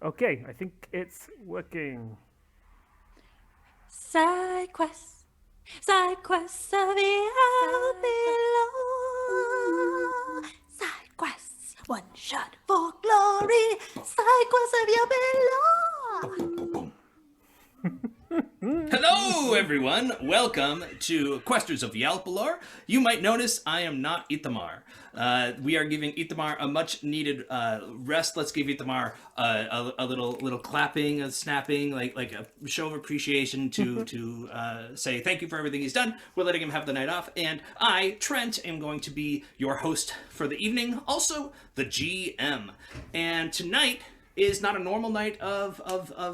Okay, I think it's working. Sidequests, Sidequests of Yalpelor. Sidequests, one shot for glory. Sidequests of Yalpelor. Hello, everyone. Welcome to Questers of Yalpelor. You might notice I am not Ithamar. We are giving Ithamar a much-needed rest. Let's give Ithamar a little clapping, a snapping, like a show of appreciation to say thank you for everything he's done. We're letting him have the night off, and I, Trent, am going to be your host for the evening, also the GM. And tonight is not a normal night of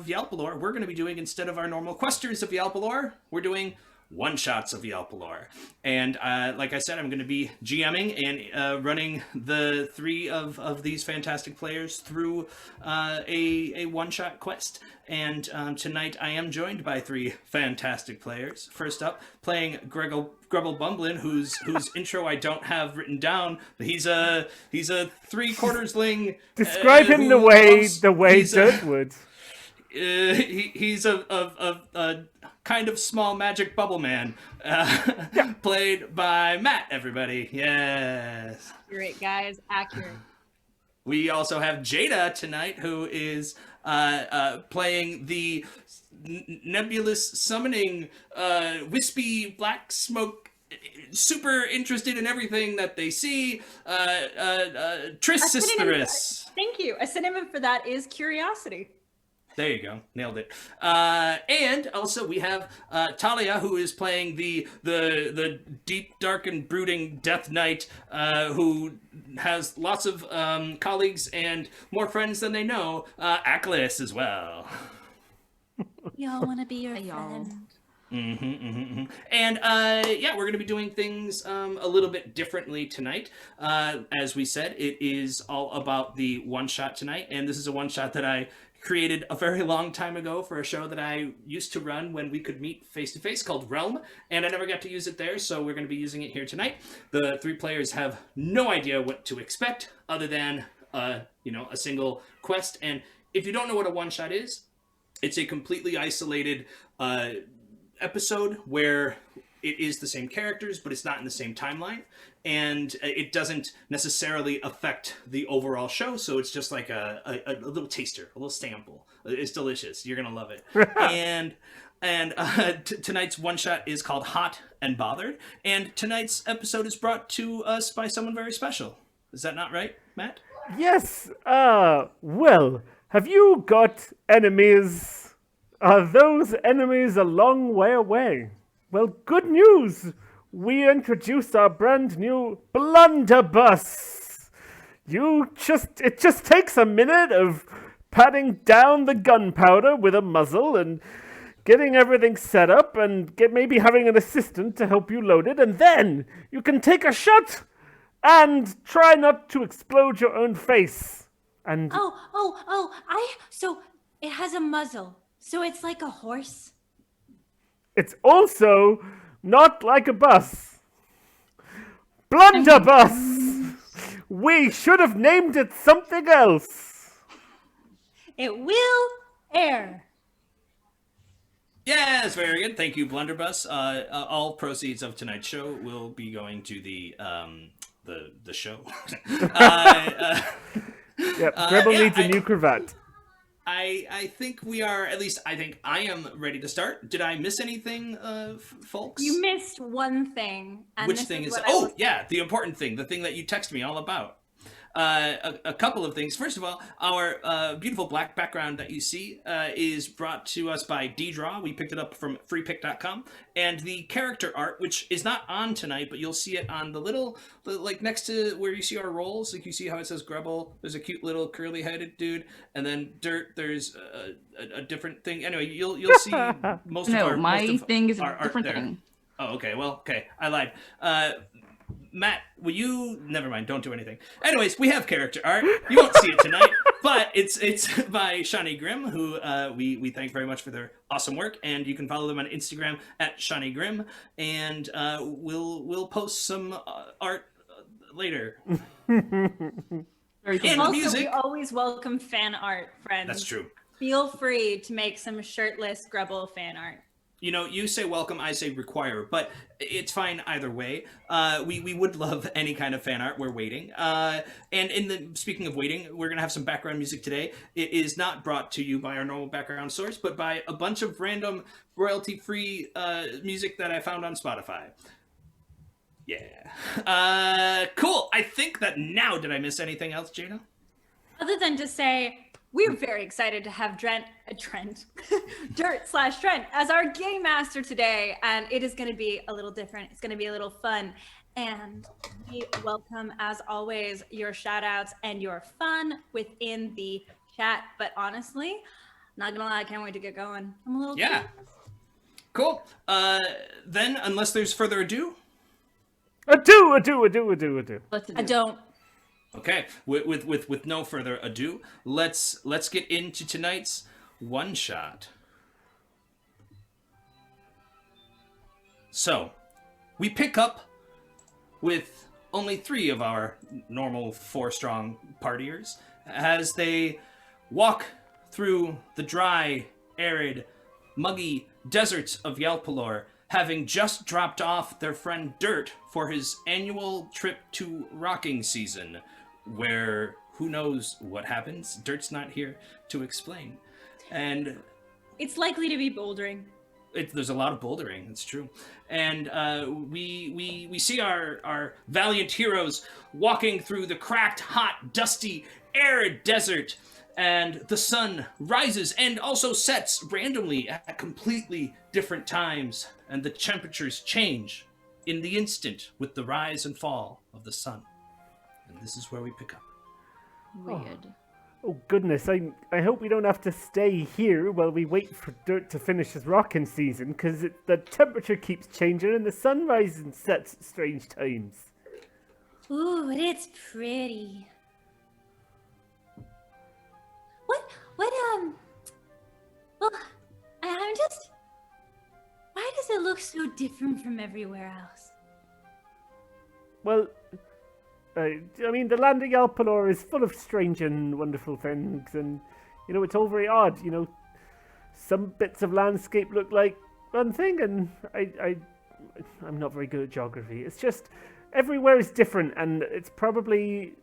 Yalpelor. We're going to be doing, instead of our normal Questers of Yalpelor, we're doing one-shots of Yalpelor. And like I said, I'm going to be GMing and running the three of these fantastic players through a one-shot quest. And tonight I am joined by three fantastic players. First up, playing Grubble Bumblin, whose intro I don't have written down. He's a three-quartersling. Describe him the way Dirt would. He's a kind of small magic bubble man, played by Matt. Everybody, yes. Great, guys. Accurate. We also have Jada tonight, who is playing the nebulous summoning, wispy black smoke, super interested in everything that they see, Tris. Thank you. A synonym for that is curiosity. There you go, nailed it. And also we have Talia, who is playing the deep, dark, and brooding Death Knight, who has lots of colleagues and more friends than they know. Aklis as well. Y'all want to be your friend? And yeah, we're going to be doing things a little bit differently tonight. As we said, it is all about the one shot tonight, and this is a one shot that I created a very long time ago for a show that I used to run when we could meet face to face, called Realm, and I never got to use it there, so we're going to be using it here tonight. The three players have no idea what to expect other than a single quest. And if you don't know what a one shot is, it's a completely isolated episode where it is the same characters, but it's not in the same timeline, and it doesn't necessarily affect the overall show, so it's just like a little taster, a little sample. It's delicious. You're gonna love it. and tonight's one shot is called Hot and Bothered, and tonight's episode is brought to us by someone very special. Is that not right, Matt? Yes. Well, have you got enemies? Are those enemies a long way away? Well, good news! We introduced our brand new blunderbuss. It just takes a minute of patting down the gunpowder with a muzzle and getting everything set up and maybe having an assistant to help you load it, and then you can take a shot and try not to explode your own face. And So it has a muzzle. So it's like a horse? it's also not like a bus. Blunderbuss! We should have named it something else. It will air. Yes, very good. Thank you, Blunderbuss. All proceeds of tonight's show will be going to the show. Gribble needs a new cravat. I think we are, at least I think I am ready to start. Did I miss anything, folks? You missed one thing. And Which thing is? Oh, yeah, the important thing, the thing that you texted me all about. A couple of things. First of all, our beautiful black background that you see is brought to us by D-Draw. We picked it up from freepick.com. And the character art, which is not on tonight, but you'll see it on the little, like next to where you see our roles. Like you see how it says Grubble. There's a cute little curly-headed dude. And then Dirt, there's a different thing. Anyway, you'll see most of our thing is our a different art there. thing. Oh, okay. Well, okay. I lied. Matt, will you... Never mind, don't do anything. Anyways, we have character art. You won't see it tonight, but it's by Shawnee Grimm, who we thank very much for their awesome work, and you can follow them on Instagram at Shawnee Grimm, and we'll post some art later. Very And cool. Also, music. we always welcome fan art, friends. That's true. Feel free to make some shirtless Grubble fan art. You know, you say welcome, I say require, but it's fine either way. We would love any kind of fan art. We're waiting. And speaking of waiting, we're gonna have some background music today. It is not brought to you by our normal background source, but by a bunch of random royalty-free music that I found on Spotify. Yeah. Cool. I think that now, did I miss anything else, Jada? Other than to say, we're very excited to have Dirt/Trent as our game master today, and it is going to be a little different. It's going to be a little fun, and we welcome, as always, your shout outs and your fun within the chat. But honestly, not gonna lie, I can't wait to get going. I'm a little Yeah. Cool. Then, unless there's further ado. Ado. Let's do I don't. Okay, with no further ado, let's get into tonight's one shot. So, we pick up with only 3 of our normal 4-strong partiers as they walk through the dry, arid, muggy deserts of Yalpelor, having just dropped off their friend Dirt for his annual trip to rocking season, where who knows what happens. Dirt's not here to explain. And It's likely to be bouldering. there's a lot of bouldering, it's true. And we see our valiant heroes walking through the cracked, hot, dusty, arid desert, and the sun rises and also sets randomly at completely different times, and the temperatures change in the instant with the rise and fall of the sun. And this is where we pick up. Weird. Oh goodness, I hope we don't have to stay here while we wait for Dirt to finish his rocking season, because the temperature keeps changing and the sun rises and sets at strange times. Ooh, it's pretty. Well, I'm just... Why does it look so different from everywhere else? Well, I mean, the land of Yalpelor is full of strange and wonderful things, and, you know, it's all very odd, you know. Some bits of landscape look like one thing, and I'm not very good at geography. It's just, everywhere is different, and it's probably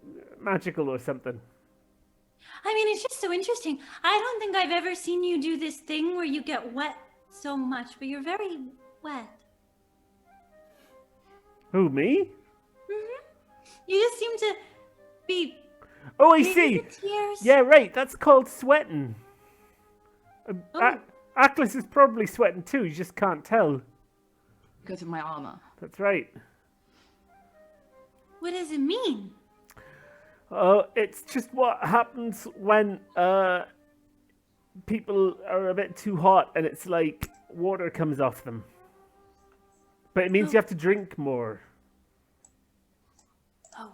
magical or something. I mean, it's just so interesting. I don't think I've ever seen you do this thing where you get wet so much, but you're very wet. Who, me? You just seem to be... Oh, I Maybe see. the tears. Yeah, right, that's called sweating. Oh. Atlas is probably sweating too, you just can't tell. Because of my armor. That's right. What does it mean? It's just what happens when people are a bit too hot and it's like water comes off them. But it means you have to drink more. Oh.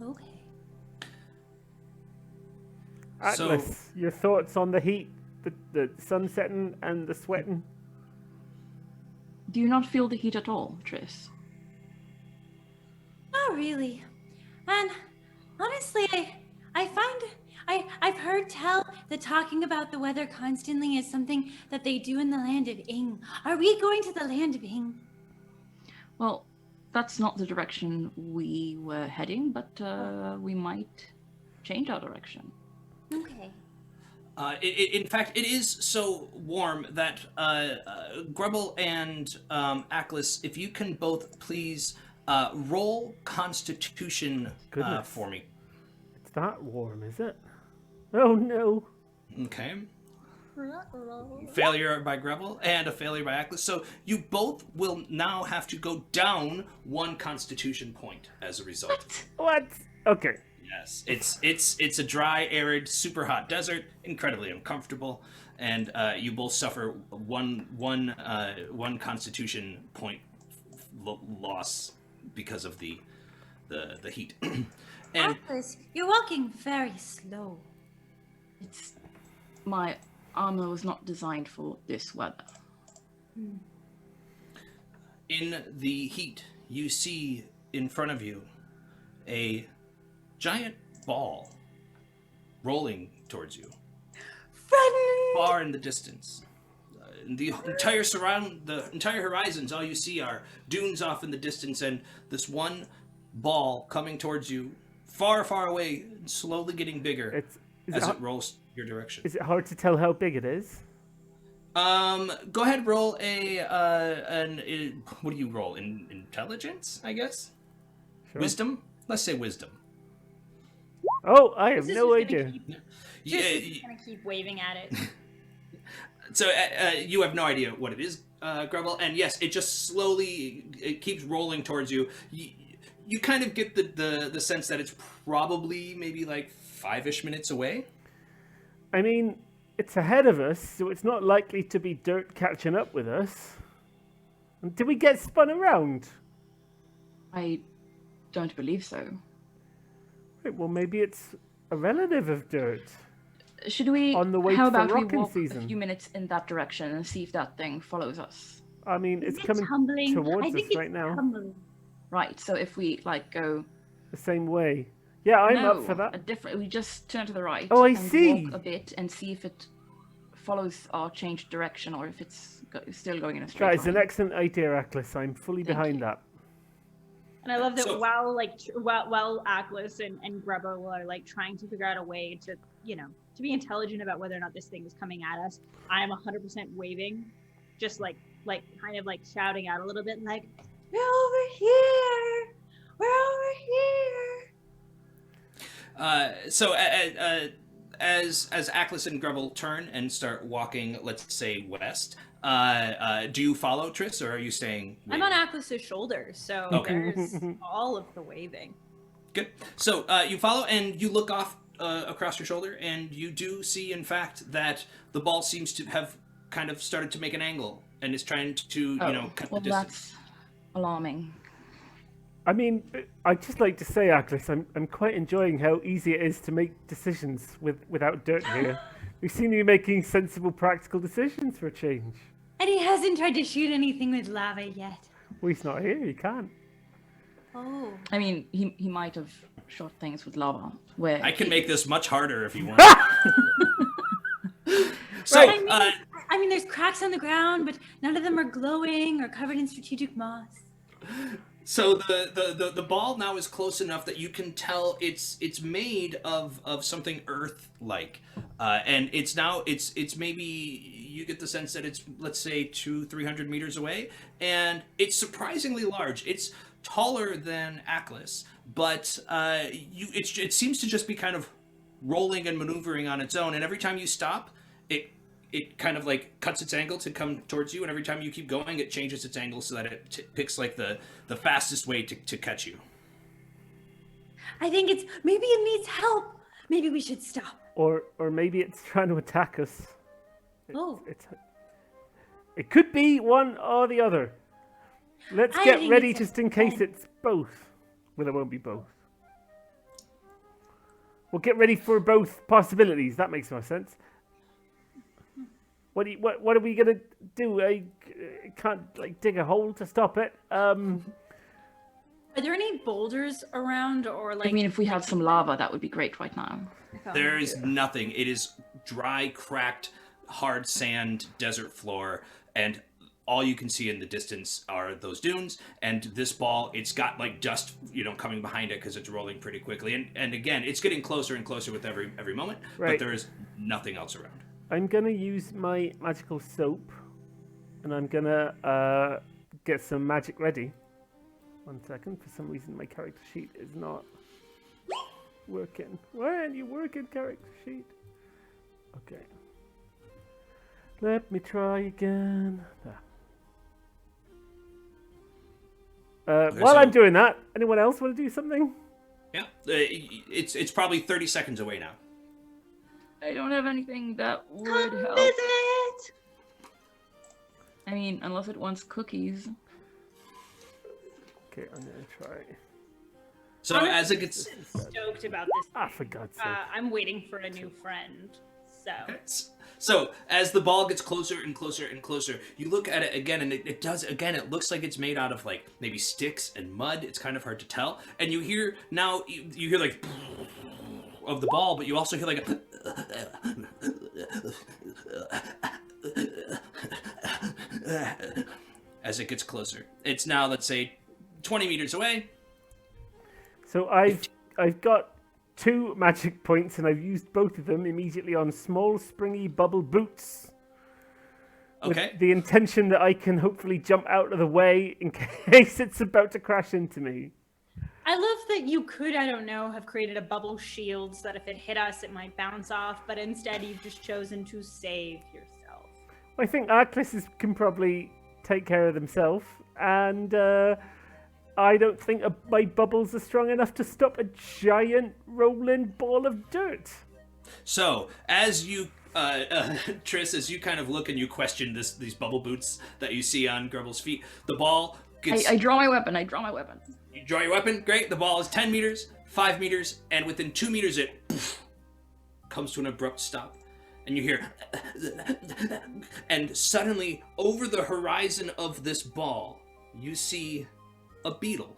Okay. Atlas, your thoughts on the heat, the sun setting and the sweating? Do you not feel the heat at all, Triss? Not really. And honestly, I've heard tell that talking about the weather constantly is something that they do in the land of Ing. Are we going to the land of Ing? Well, that's not the direction we were heading, but we might change our direction. Okay. In fact, it is so warm that Grubble and Atlas, if you can both please roll Constitution Goodness. for me. It's that warm, is it? Oh no. Okay. Failure by Grubble and a failure by Atlas. So you both will now have to go down 1 Constitution point as a result. What? Okay. Yes, it's a dry, arid, super hot desert, incredibly uncomfortable, and you both suffer one Constitution point loss because of the heat. And Atlas, you're walking very slow. It's my armor was not designed for this weather. in the heat, you see in front of you a giant ball rolling towards you, Run! far in the distance. The entire horizons, all you see are dunes off in the distance, and this one ball coming towards you, far, far away, and slowly getting bigger as it rolls your direction. Is it hard to tell how big it is? Go ahead, roll what do you roll? Intelligence, I guess? Sure. Wisdom? Let's say wisdom. Oh, I have Just no gonna idea. Just gonna keep waving at it. So you have no idea what it is, Grubble, and yes, it just it keeps rolling towards you. You kind of get the sense that it's probably maybe like 5-ish minutes away. I mean, it's ahead of us, so it's not likely to be dirt catching up with us. And did we get spun around? I don't believe so. Right, well, maybe it's a relative of dirt. Should we? On the way how to the about we rocking walk season. a few minutes in that direction and see if that thing follows us? I mean, it's It's coming humbling. towards I us think it's right now. humbling. Right. So if we go. The same way. Yeah, I'm no, up for that. A different. We just turn to the right. Oh, I and see. Walk a bit and see if it follows our changed direction or if it's still going in a straight That is line. an excellent idea, Aklis. I'm fully Thank behind you. that. And I love that So- while Aklis and Grubbo are like trying to figure out a way to, to be intelligent about whether or not this thing is coming at us, I am 100% waving, just like kind of like shouting out a little bit like, "We're over here! We're over here!" So as Aklis and Grubble turn and start walking, let's say west, do you follow Triss, or are you staying? I'm on Aklis's shoulders, so Okay. there's all of the waving. Good. So you follow and you look off across your shoulder, and you do see, in fact, that the ball seems to have kind of started to make an angle and is trying to, cut well, the distance. that's alarming. I mean, I'd just like to say, Aklis, I'm quite enjoying how easy it is to make decisions without dirt here. We seem to be making sensible, practical decisions for a change. And he hasn't tried to shoot anything with lava yet. Well, he's not here. He can't. Oh. I mean, he might have shot things with lava. Where I can make this much harder if you want. So, I mean, there's cracks on the ground, but none of them are glowing or covered in strategic moss. So the ball now is close enough that you can tell it's made of something Earth-like, and it's maybe you get the sense that it's, let's say, 200-300 meters away, and it's surprisingly large. It's taller than Aklis, but it seems to just be kind of rolling and maneuvering on its own, and every time you stop, it kind of like cuts its angle to come towards you, and every time you keep going, it changes its angle so that it picks like the fastest way to catch you. I think maybe it needs help. Maybe we should stop. Or maybe it's trying to attack us. It could be one or the other. Let's I get think ready it's just in case it's both. Well, it won't be both. We'll get ready for both possibilities. That makes more sense. What are we gonna do? I can't dig a hole to stop it. Are there any boulders around, or I mean, if we had some lava, that would be great right now. There is nothing. It is dry, cracked, hard sand, desert floor, and all you can see in the distance are those dunes. And this ball, it's got like dust, coming behind it because it's rolling pretty quickly. And again, it's getting closer and closer with every moment. Right. But there is nothing else around. I'm gonna use my magical soap, and I'm gonna get some magic ready. 1 second. For some reason, my character sheet is not working. Why aren't you working, character sheet? Okay. Let me try again. While I'm doing that, anyone else want to do something? Yeah, it's probably 30 seconds away now. I don't have anything that would help. Visit! I mean, unless it wants cookies. Okay, I'm gonna try. So as it gets... Stoked about this. Ah, for God's sake. I'm waiting for a new friend. So. So as the ball gets closer and closer and closer, you look at it again, and it does again. It looks like it's made out of like maybe sticks and mud. It's kind of hard to tell. And you hear now you hear like of the ball, but you also hear like as it gets closer. It's now, let's say, 20 meters away. So I've got 2 magic points, and I've used both of them immediately on small, springy bubble boots. Okay. With the intention that I can hopefully jump out of the way in case it's about to crash into me. I love that you could, I don't know, have created a bubble shield so that if it hit us, it might bounce off, but instead you've just chosen to save yourself. I think Arclis can probably take care of themselves, and I don't think my bubbles are strong enough to stop a giant rolling ball of dirt. So, as you, Triss, as you kind of look and you question these bubble boots that you see on Grubble's feet, the ball gets... I draw my weapon. You draw your weapon, great. The ball is 10 meters, 5 meters, and within 2 meters it comes to an abrupt stop. And you hear... And suddenly, over the horizon of this ball, you see a beetle.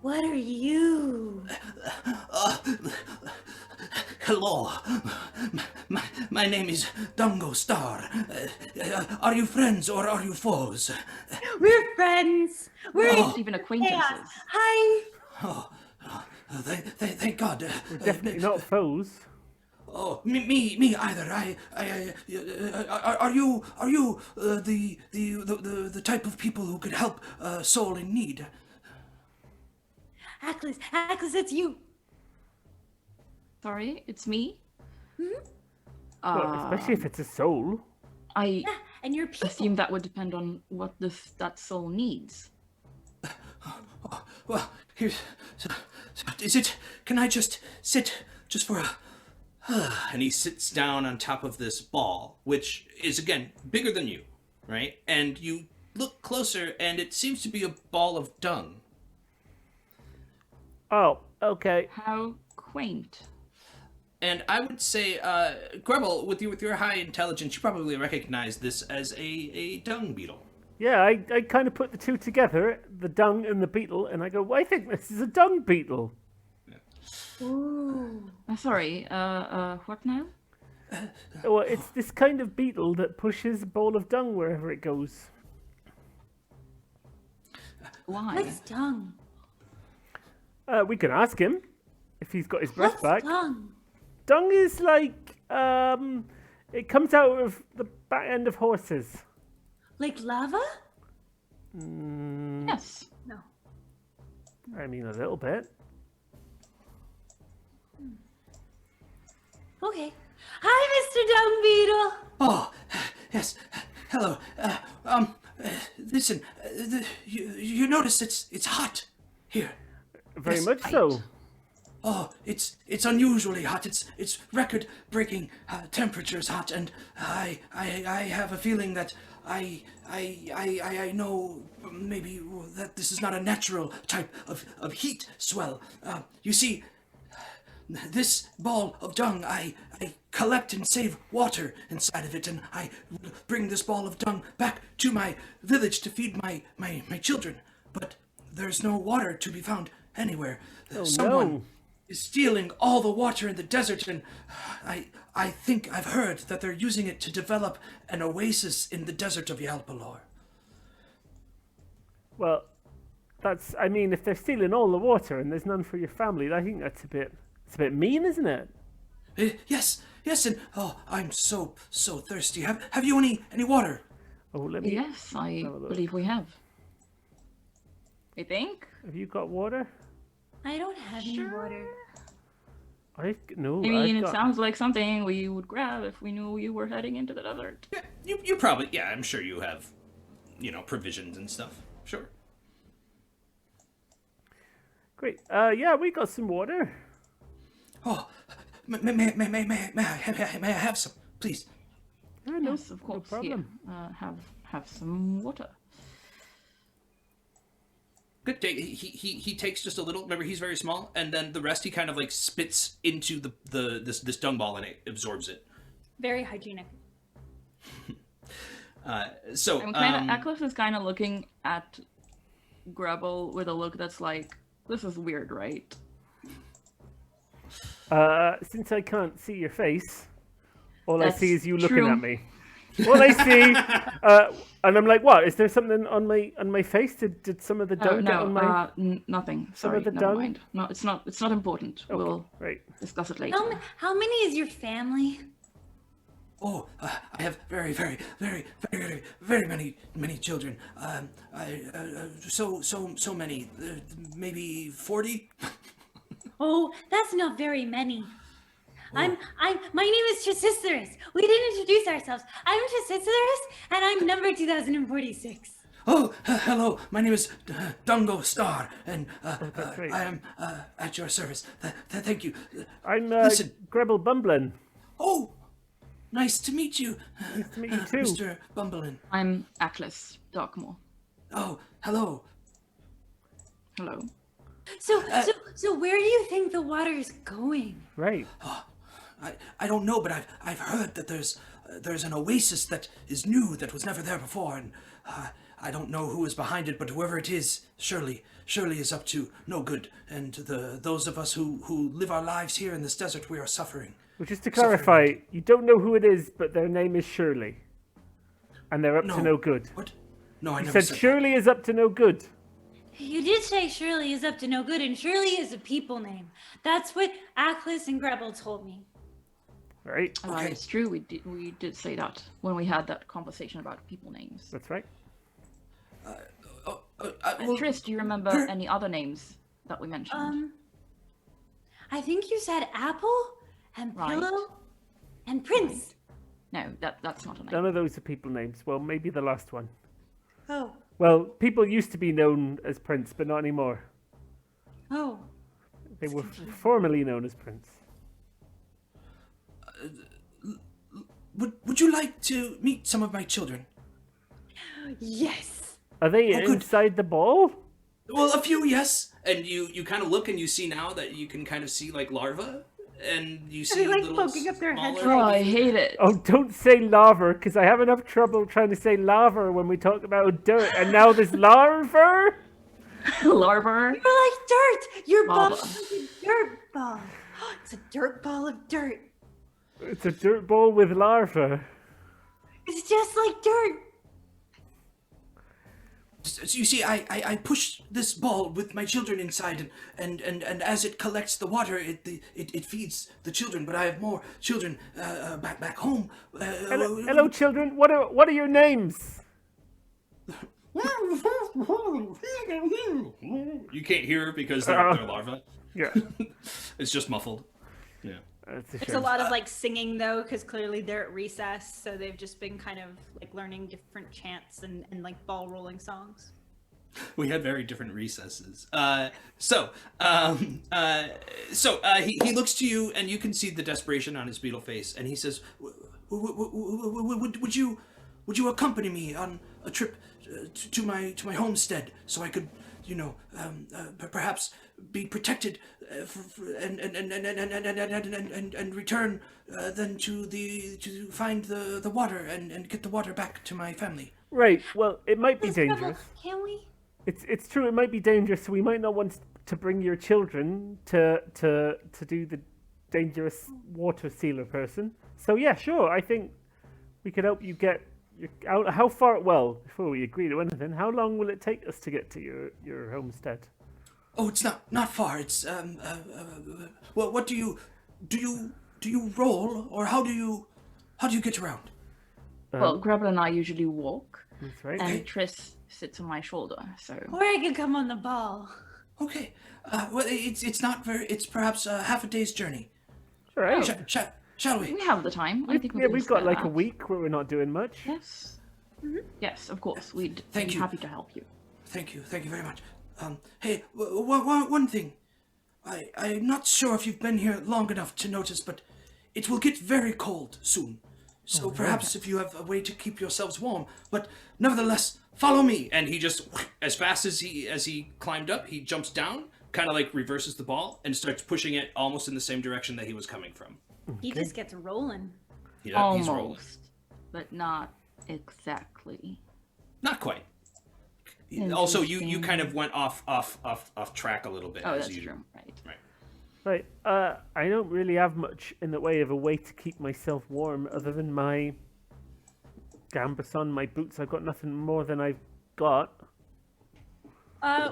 What are you? Hello. My name is Dungo Star. Are you friends or are you foes? We're friends. We're Not even acquaintances. Hi. Oh, thank God. We're definitely not foes. Oh, me either. Are you the type of people who could help a soul in need? Aklis, it's you. Sorry, it's me. Well, especially if it's a soul. I And your people. assume that would depend on what that soul needs. Well, here's... So, is it... Can I just sit just for a... And he sits down on top of this ball, which is, again, bigger than you, right? And you look closer, and it seems to be a ball of dung. Oh, okay. How quaint. And I would say, Grubble, with your high intelligence, you probably recognize this as a dung beetle. Yeah, I kind of put the two together, the dung and the beetle, and I go, well, I think this is a dung beetle. Ooh. Sorry, what now? Well, it's this kind of beetle that pushes a ball of dung wherever it goes. Why? What's dung? We can ask him if he's got his breath What's back. dung? Dung is like, it comes out of the back end of horses. Like lava? Yes. No. I mean, a little bit. Okay. Hi, Mr. Dung Beetle. Oh, yes. Hello. Listen, you notice it's hot here. Very Yes, much so. Oh, it's unusually hot. It's record-breaking temperatures hot, and I have a feeling that I know maybe that this is not a natural type of heat swell. You see, this ball of dung, I collect and save water inside of it, and I bring this ball of dung back to my village to feed my children. But there's no water to be found anywhere. Oh, Someone no. is stealing all the water in the desert, and I think I've heard that they're using it to develop an oasis in the desert of Yalpelor. Well, that's, I mean, if they're stealing all the water and there's none for your family, I think that's a bit mean, isn't it? Yes, and oh, I'm so thirsty. Have you any water? Oh, let me. Yes, I have a look. believe we have. I think. Have you got water? I don't have any water. No. I mean, I've it got... sounds like something we would grab if we knew you were heading into the desert. Yeah, you probably, yeah, I'm sure you have, provisions and stuff. Sure. Great. Yeah, we got some water. Oh, may I have some, please? No, Yes, of course. No problem. Here, have some water. Good. He takes just a little. Remember, he's very small, and then the rest he kind of like spits into this dung ball, and it absorbs it. Very hygienic. So I'm kind of Eccles is kind of looking at Grubble with a look that's like, this is weird, right? Since I can't see your face, all That's I see is you looking true. at me. All I see, and I'm like, what? Is there something on my face? Did some of the Oh, dung get no, on my? nothing. Some Sorry, of the never dung? mind. No, it's not important. We'll Right. discuss it later. How many is your family? Oh, I have very many children. So many. Maybe 40. Oh, that's not very many. My name is Tresisterus. We didn't introduce ourselves. I'm Tresisterus, and I'm number 2046. Oh, hello. My name is Dungo Star, and that's right. I am at your service. Thank you. I'm Listen. Grebble Bumblin. Oh, nice to meet you. Nice to meet you too. Mr. Bumblin. I'm Eccles Darkmoor. Oh, hello. Hello. So where do you think the water is going? Right. I don't know, but I've heard that there's an oasis that is new that was never there before, and I don't know who is behind it, but whoever it is, surely is up to no good. And those of us who live our lives here in this desert, we are suffering. Well, just to clarify, you don't know who it is, but their name is Shirley, and they're up to no good. What? No, I You never said said Shirley is up to no good. You did say Shirley is up to no good, and Shirley is a people name. That's what Ackles and Grebel told me. Right. Right, it's true. We did say that when we had that conversation about people names. That's right. well, Tris, do you remember any other names that we mentioned? I think you said Apple and Right. Pillow and Prince. No, that's not a name. None of those are people names. Well, maybe the last one. Oh. Well, people used to be known as Prince, but not anymore. Oh. They were formerly known as Prince. Would you like to meet some of my children? Yes. Are they Oh, good. inside the ball? Well, a few, yes. And you kind of look and you see now that you can kind of see like larvae, and you see like, little poking up their heads. smaller- Oh, I hate it. Oh, don't say lava, because I have enough trouble trying to say lava when we talk about dirt, and now there's larva? Larvar. You're like dirt. Your ball Lava. is a dirt ball. It's a dirt ball of dirt. It's a dirt ball with larva. It's just like dirt. So you see, I push this ball with my children inside, and as it collects the water, it feeds the children. But I have more children back home. Hello, children. What are your names? You can't hear because they're larvae. Yeah. It's just muffled. Yeah. That's It's a lot of like singing though, because clearly they're at recess, so they've just been kind of like learning different chants and like ball rolling songs. We had very different recesses. He looks to you, and you can see the desperation on his beetle face, and he says, "Would you accompany me on a trip to my homestead, so I could, perhaps be protected and return then to find the water and get the water back to my family?" Right. Well, it might be dangerous. Can we? It's true. It might be dangerous. So we might not want to bring your children to do the dangerous water sealer person. So yeah, sure. I think we could help you get out. How far? Well, before we agree to anything, how long will it take us to get to your homestead? Oh, it's not far. It's well, what do you roll, or how do you get around? Well, Grubble and I usually walk, That's right. and Tris sits on my shoulder. So Or I could come on the ball. Okay. Well, it's not very. It's perhaps half a day's journey. All right. Shall we? we have the time. I think we Yeah, can we've got spare like a that. week where we're not doing much. Yes. Yes, of course. We'd Thank be you. happy to help you. Thank you very much. Hey, one thing. I'm not sure if you've been here long enough to notice, but it will get very cold soon. So perhaps if you have a way to keep yourselves warm, but nevertheless, follow me. And he just as fast as he climbed up, he jumps down, kind of like reverses the ball, and starts pushing it almost in the same direction that he was coming from. He just gets rolling. He's Almost, rolling. but not exactly. Not quite. Also, you kind of went off track a little bit. Oh, as that's you, true. Right. Right. I don't really have much in the way of a way to keep myself warm other than my gambeson, my boots. I've got nothing more than I've got.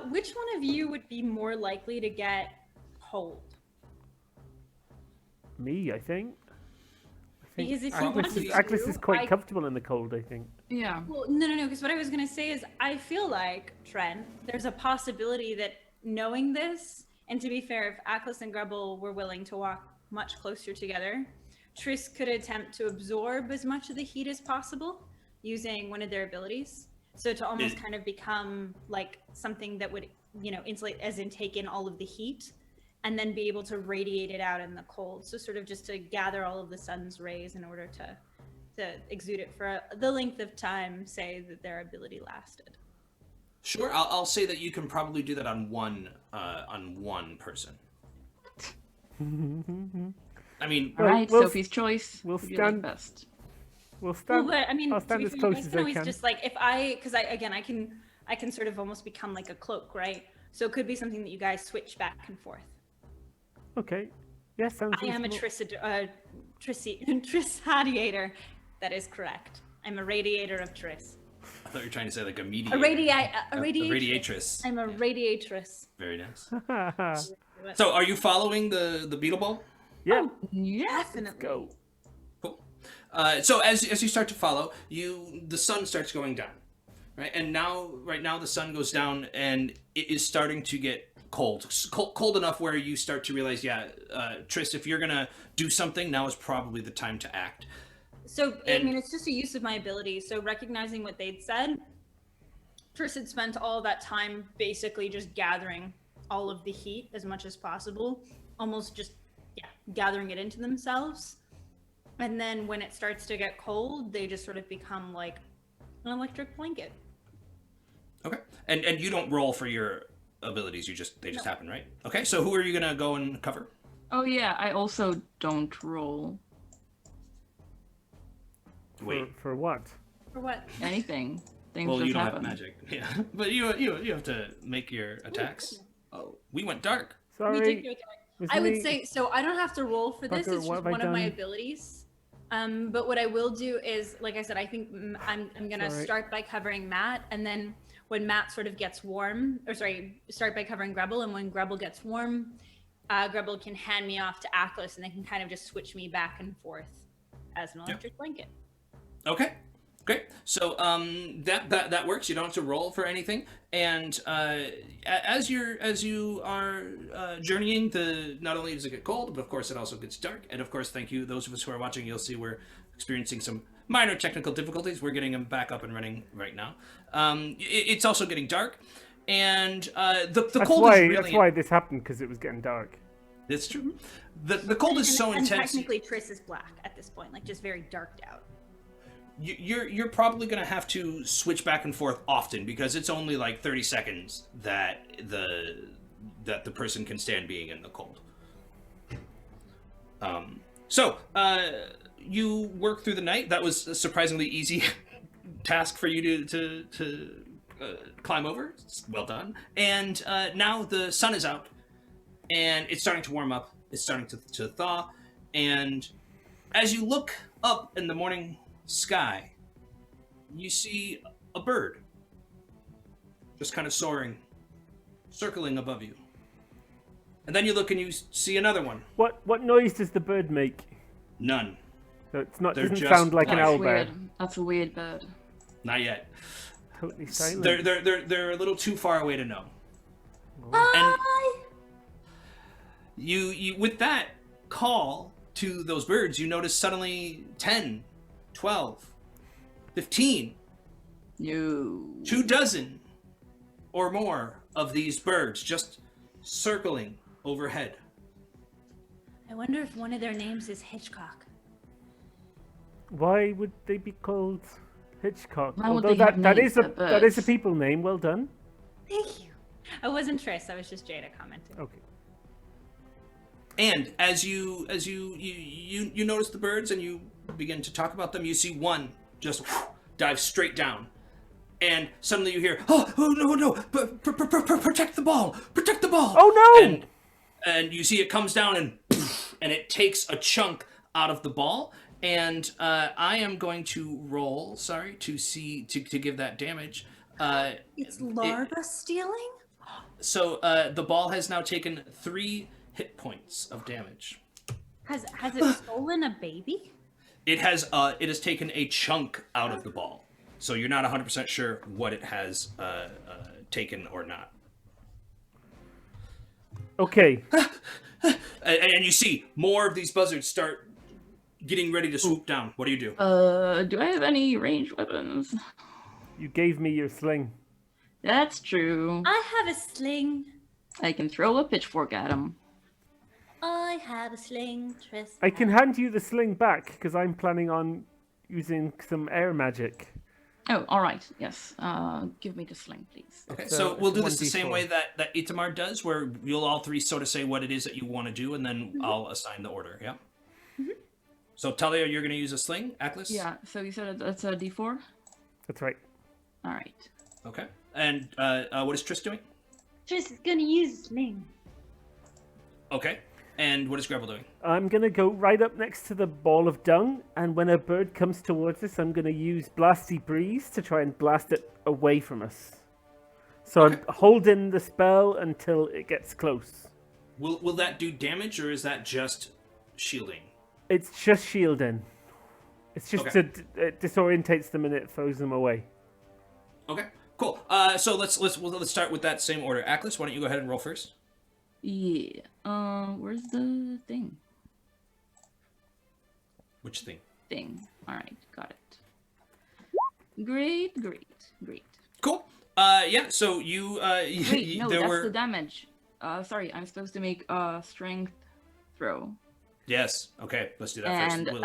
Which one of you would be more likely to get cold? Me, I think. Because if you wanted to, Agnes is quite comfortable in the cold, I think. Yeah. Well, no. Because what I was going to say is, I feel like, Trent, there's a possibility that knowing this, and to be fair, if Atlas and Grubble were willing to walk much closer together, Triss could attempt to absorb as much of the heat as possible using one of their abilities. So to almost kind of become like something that would, insulate, as in take in all of the heat, and then be able to radiate it out in the cold. So sort of just to gather all of the sun's rays in order to exude it for the length of time, say, that their ability lasted. Sure, I'll say that you can probably do that on one person. I mean, All right, we'll- Sophie's choice. we'll Who do you like stand- best. We'll stand. Well, but I mean, I'll to stand be as fair, you close guys as can I always can. just like, because I can sort of almost become like a cloak, right? So it could be something that you guys switch back and forth. Okay. Yeah, sounds I am a reasonable. Trissadiator. That is correct. I'm a radiator of Triss. I thought you were trying to say like a A mediator. radiatress. I'm a radiatress. Very nice. So, are you following the beetle ball? Yeah. Yeah. Definitely. Go. Cool. So as you start to follow, the sun starts going down, right? And right now the sun goes down, and it is starting to get cold enough where you start to realize, Triss, if you're gonna do something, now is probably the time to act. So, I mean, it's just a use of my ability. So recognizing what they'd said, Triss had spent all that time basically just gathering all of the heat as much as possible, almost just, gathering it into themselves. And then when it starts to get cold, they just sort of become like an electric blanket. Okay. And you don't roll for your abilities, they just happen, right? Okay, so who are you gonna go and cover? Oh yeah, I also don't roll Wait. For what? For what? anything. Things Well, just you don't happen. have magic. Yeah. But you have to make your attacks. Oh, we went dark. Sorry. We did go dark. was I would me- say, so I don't have to roll for this, Fucker, it's what just have I one of my done? abilities. But what I will do is, like I said, I think I'm gonna Sorry. start by covering Matt, and then when Matt sort of gets warm, start by covering Grubble, and when Grubble gets warm, Grubble can hand me off to Atlas, and they can kind of just switch me back and forth as an electric blanket. Okay, great. So that works. You don't have to roll for anything. And as you are journeying, not only does it get cold, but of course it also gets dark. And of course, thank you, those of us who are watching. You'll see we're experiencing some minor technical difficulties. We're getting them back up and running right now. It's also getting dark, and the cold is really. That's why this happened, because it was getting dark. It's true. The cold is so and intense. technically, Triss is black at this point, like just very darked out. You're probably going to have to switch back and forth often, because it's only like 30 seconds that the person can stand being in the cold. So you work through the night. That was a surprisingly easy task for you to climb over. Well done. And now the sun is out, and it's starting to warm up. It's starting to thaw. And as you look up in the morning sky, you see a bird just kind of soaring, circling above you. And then you look and you see another one. What noise does the bird make? None. So it's not. They're Doesn't just sound like an That's owl Weird. bird. That's a weird bird. Not yet. Totally silent. They're a little too far away to know. Hi! You with that call to those birds, you notice suddenly 10, 12, 15, No. 24 or more of these birds just circling overhead. I wonder if one of their names is Hitchcock. Why would they be called Hitchcock? Why would Although they have that names is a for that is a birds? people name. Well done. Thank you. I wasn't Triss. I was just Jada commenting. Okay. And as you notice the birds and you begin to talk about them, you see one just dive straight down. And suddenly you hear, oh no, protect the ball, protect the ball. Oh no! And you see it comes down and it takes a chunk out of the ball. And I am going to roll, to give that damage. It's larva stealing? So the ball has now taken 3 hit points of damage. Has it stolen a baby? It has taken a chunk out of the ball. So you're not 100% sure what it has taken or not. Okay. And you see more of these buzzards start getting ready to swoop down. What do you do? Do I have any ranged weapons? You gave me your sling. That's true. I have a sling. I can throw a pitchfork at him. I have a sling, Triss. I can hand you the sling back because I'm planning on using some air magic. Oh, all right. Yes. Give me the sling, please. Okay, So so we'll it's do this the 1d4. same way that Itamar does, where you'll all 3 sort of say what it is that you want to do, and then I'll assign the order, yeah? Mm-hmm. So Talia, you're going to use a sling, Aklis? Yeah. So you said that's a D4. That's right. All right. Okay. And what is Triss doing? Triss is gonna use a sling. Okay. And what is Grevel doing? I'm going to go right up next to the ball of dung, and when a bird comes towards us, I'm going to use Blasty Breeze to try and blast it away from us. So I'm holding the spell until it gets close. Will that do damage, or is that just shielding? It's just shielding. It's just it disorientates them and it throws them away. Okay, cool. So let's start with that same order. Aklis, why don't you go ahead and roll first? Yeah. Where's the thing? Which thing? Thing. All right. Got it. Great. Cool. Yeah. So you. Wait, no, there that's were. the damage. Sorry, I'm supposed to make a strength throw. Yes. Okay. Let's do that And first.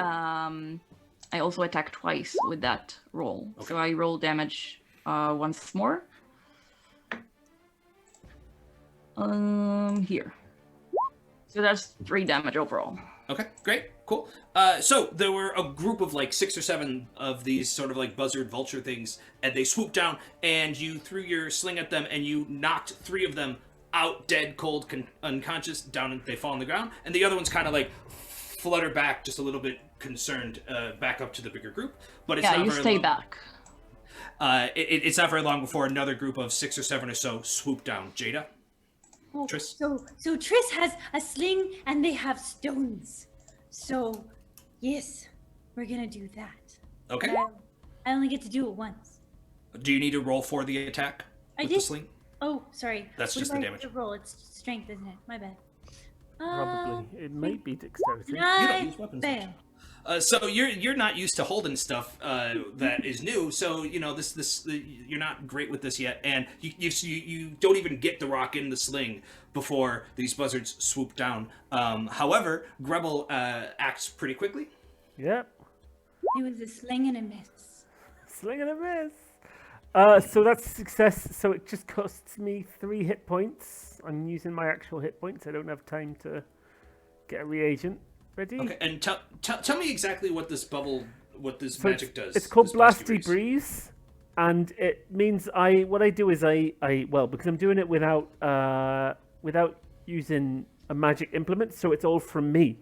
I also attack twice with that roll. Okay. So I roll damage once more. Here. So that's 3 damage overall. Okay, great, cool. So there were a group of like 6 or 7 of these sort of like buzzard vulture things, and they swooped down, and you threw your sling at them, and you knocked 3 of them out, dead, cold, unconscious, down, and they fall on the ground, and the other ones kind of like flutter back, just a little bit concerned, back up to the bigger group. But it's Yeah, not you very stay long. back. It's not very long before another group of 6 or 7 or so swoop down. Jada. Oh, Triss? So Triss has a sling and they have stones. So, yes, we're gonna do that. Okay. But I only get to do it once. Do you need to roll for the attack with the did. sling? Oh, sorry. That's What just do the I have damage. to roll? It's strength, isn't it? My bad. Probably. It might be dexterity. You don't I use weapons, don't you? fail. So you're not used to holding stuff that is new. So you know you're not great with this yet, and you don't even get the rock in the sling before these buzzards swoop down. However, Grevel acts pretty quickly. Yep. It was a sling and a miss. Sling and a miss. So that's success. So it just costs me 3 hit points. I'm using my actual hit points. I don't have time to get a reagent. Ready? Okay, and tell me exactly what this magic does. It's called this Blasty Breeze, and it means what I do is because I'm doing it without using a magic implement, so it's all from me,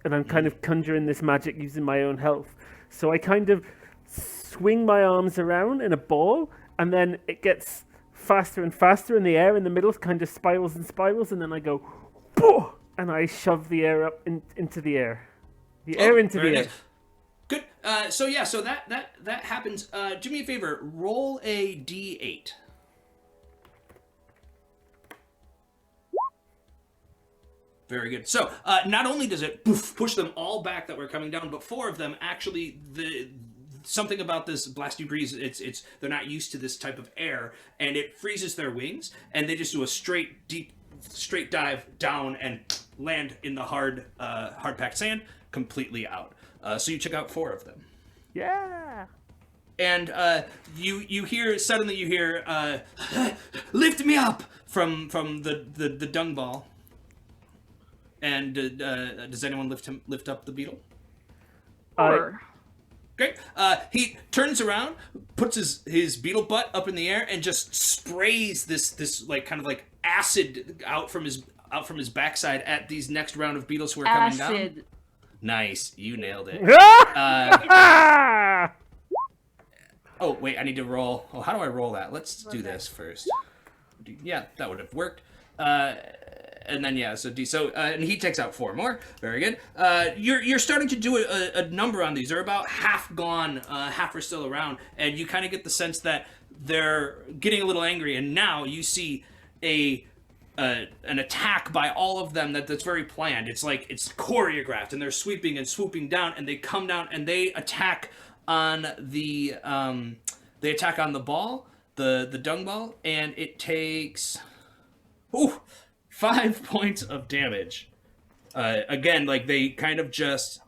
and I'm kind of conjuring this magic using my own health. So I kind of swing my arms around in a ball, and then it gets faster and faster in the air. In the middle, kind of spirals and spirals, and then I go, "Boo!" and I shove the air up into the air. The air into the very air. nice. Good. So that happens. Do me a favor. Roll a d8. Very good. So not only does it push them all back that were coming down, but 4 of them actually something about this Blasty Breeze. It's they're not used to this type of air, and it freezes their wings, and they just do a straight dive down and land in the hard packed sand, completely out. So you took out 4 of them. Yeah. And you hear suddenly you hear lift me up from the dung ball. And does anyone lift up the beetle? Or Great. He turns around, puts his beetle butt up in the air, and just sprays this like kind of like acid out from his backside at these next round of beetles who are coming down. acid. Nice, you nailed it. Ah! Oh wait, I need to roll. Oh, how do I roll that? Let's do this first. Yeah, that would have worked. And then and he takes out 4 more. Very good. You're starting to do a number on these. They're about half gone, half are still around, and you kind of get the sense that they're getting a little angry. And now you see an attack by all of them that's very planned. It's like it's choreographed, and they're sweeping and swooping down, and they come down and they attack on the ball, the dung ball, and it takes 5 points of damage. Again, like they kind of just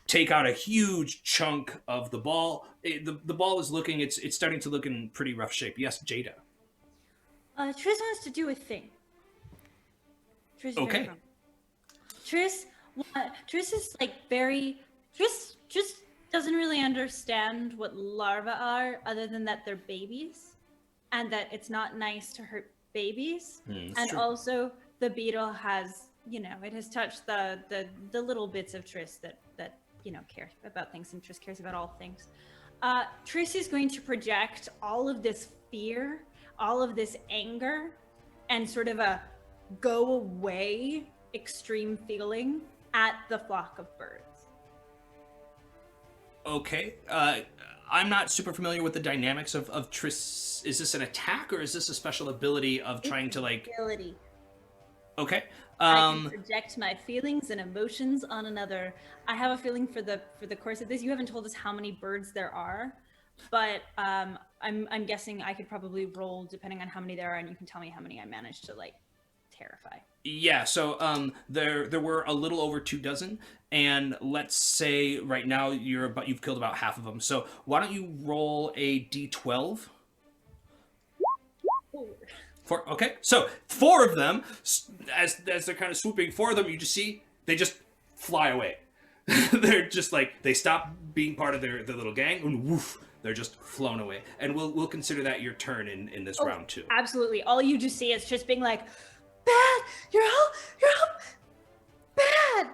take out a huge chunk of the ball. The ball is looking, it's starting to look in pretty rough shape. Yes, Jada. Triss wants to do a thing. Triss is Okay. very wrong. Triss is like very... Triss doesn't really understand what larvae are, other than that they're babies, and that it's not nice to hurt babies. And true. also, the beetle has, it has touched the little bits of Triss that care about things, and Triss cares about all things. Triss is going to project all of this fear, all of this anger, and sort of a go away extreme feeling at the flock of birds. Okay. I'm not super familiar with the dynamics of Triss. Is this an attack, or is this a special ability of trying to like... Ability. Okay. I can project my feelings and emotions on another. I have a feeling for the course of this. You haven't told us how many birds there are, but I'm guessing I could probably roll depending on how many there are, and you can tell me how many I managed to like terrify. Yeah, so there were a little over 2 dozen, and let's say right now you've killed about half of them. So why don't you roll a d12? 4. Okay, so 4 of them, as they're kind of swooping, 4 of them you just see they just fly away. They're just like they stop being part of their little gang, and woof, they're just flown away. And we'll consider that your turn in this round too. Absolutely. All you just see is just being like, bad. You're all bad.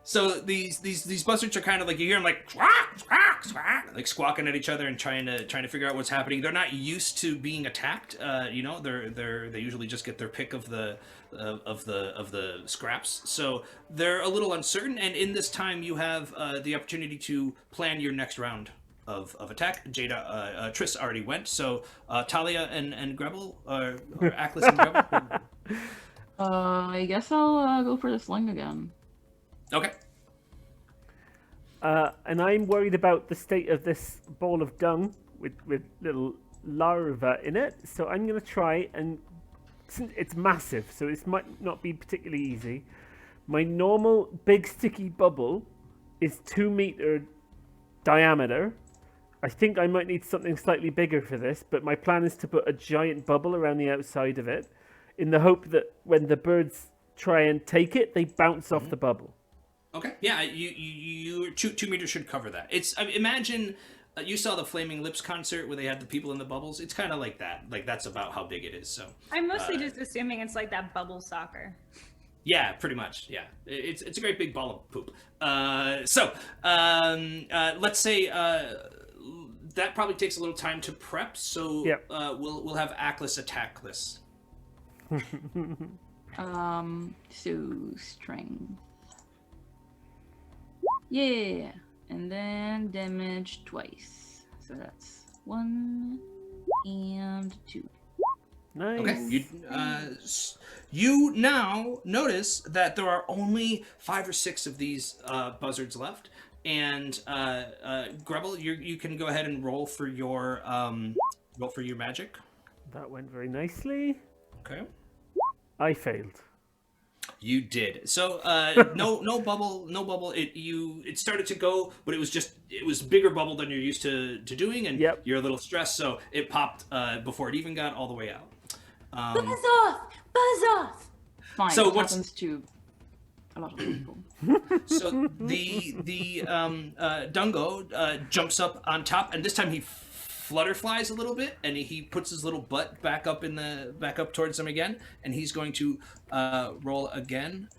So these buzzards are kind of like, you hear them like squawk, squawk, squawk, like squawking at each other and trying to figure out what's happening. They're not used to being attacked. They usually just get their pick of the scraps. So they're a little uncertain. And in this time, you have the opportunity to plan your next round of attack. Jada, Triss already went. So Talia and Grebel, or Aklis and Grebel. I guess I'll go for the sling again. Okay. And I'm worried about the state of this ball of dung with little larvae in it. So I'm going to try and... It's massive, so this might not be particularly easy. My normal big sticky bubble is 2 meter diameter. I think I might need something slightly bigger for this, but my plan is to put a giant bubble around the outside of it in the hope that when the birds try and take it, they bounce off the bubble. Okay. Yeah, you 2 meters should cover that. It's imagine you saw the Flaming Lips concert where they had the people in the bubbles. It's kind of like that. Like that's about how big it is. So I'm mostly just assuming it's like that bubble soccer. yeah, pretty much. Yeah, it's a great big ball of poop. Let's say that probably takes a little time to prep. So Yep. We'll have Aklis attack this. So strength. Yeah, and then damage twice. So that's 1 and 2. Nice. Okay. You now notice that there are only 5 or 6 of these buzzards left, and Grebel, you can go ahead and roll for your magic. That went very nicely. Okay. I failed. You did. So no bubble. It started to go, but it was bigger bubble than you're used to doing, and Yep. you're a little stressed, so it popped before it even got all the way out. Buzz off! Buzz off! Fine. So it what's- happens to a lot of people. So the Dungo jumps up on top, and this time he flutterflies a little bit, and he puts his little butt back up towards them again, and he's going to roll again.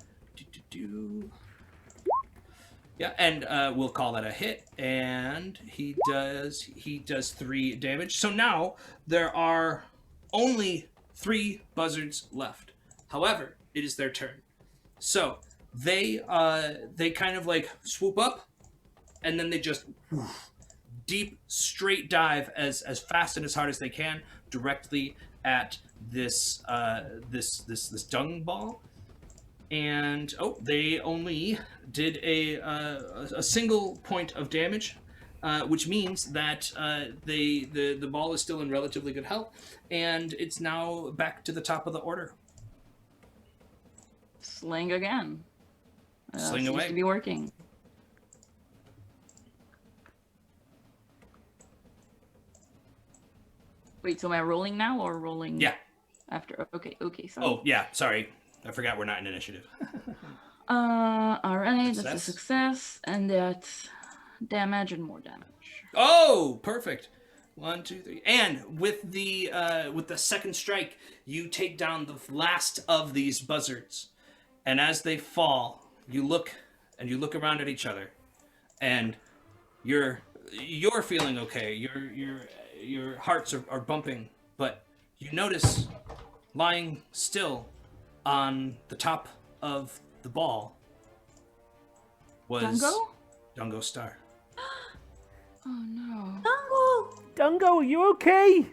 Yeah, and we'll call that a hit, and he does 3 damage. So now there are only 3 buzzards left. However, it is their turn. So they kind of like swoop up, and then they just deep straight dive as fast and as hard as they can directly at this dung ball. And they only did a single point of damage, which means that the ball is still in relatively good health, and it's now back to the top of the order. Sling again. Sling seems away. to be working. Wait, so am I rolling now or rolling? Yeah. After? Okay. So. Oh yeah. Sorry, I forgot we're not in initiative. All right. That's a Success. success, and that's damage and more damage. Oh, perfect. 1, 2, 3, and with the second strike, you take down the last of these buzzards, and as they fall, you look around at each other, and you're feeling okay. Your hearts are bumping, but you notice lying still on the top of the ball was Dungo? Dungo Star. Oh no. Dungo! Dungo, you okay?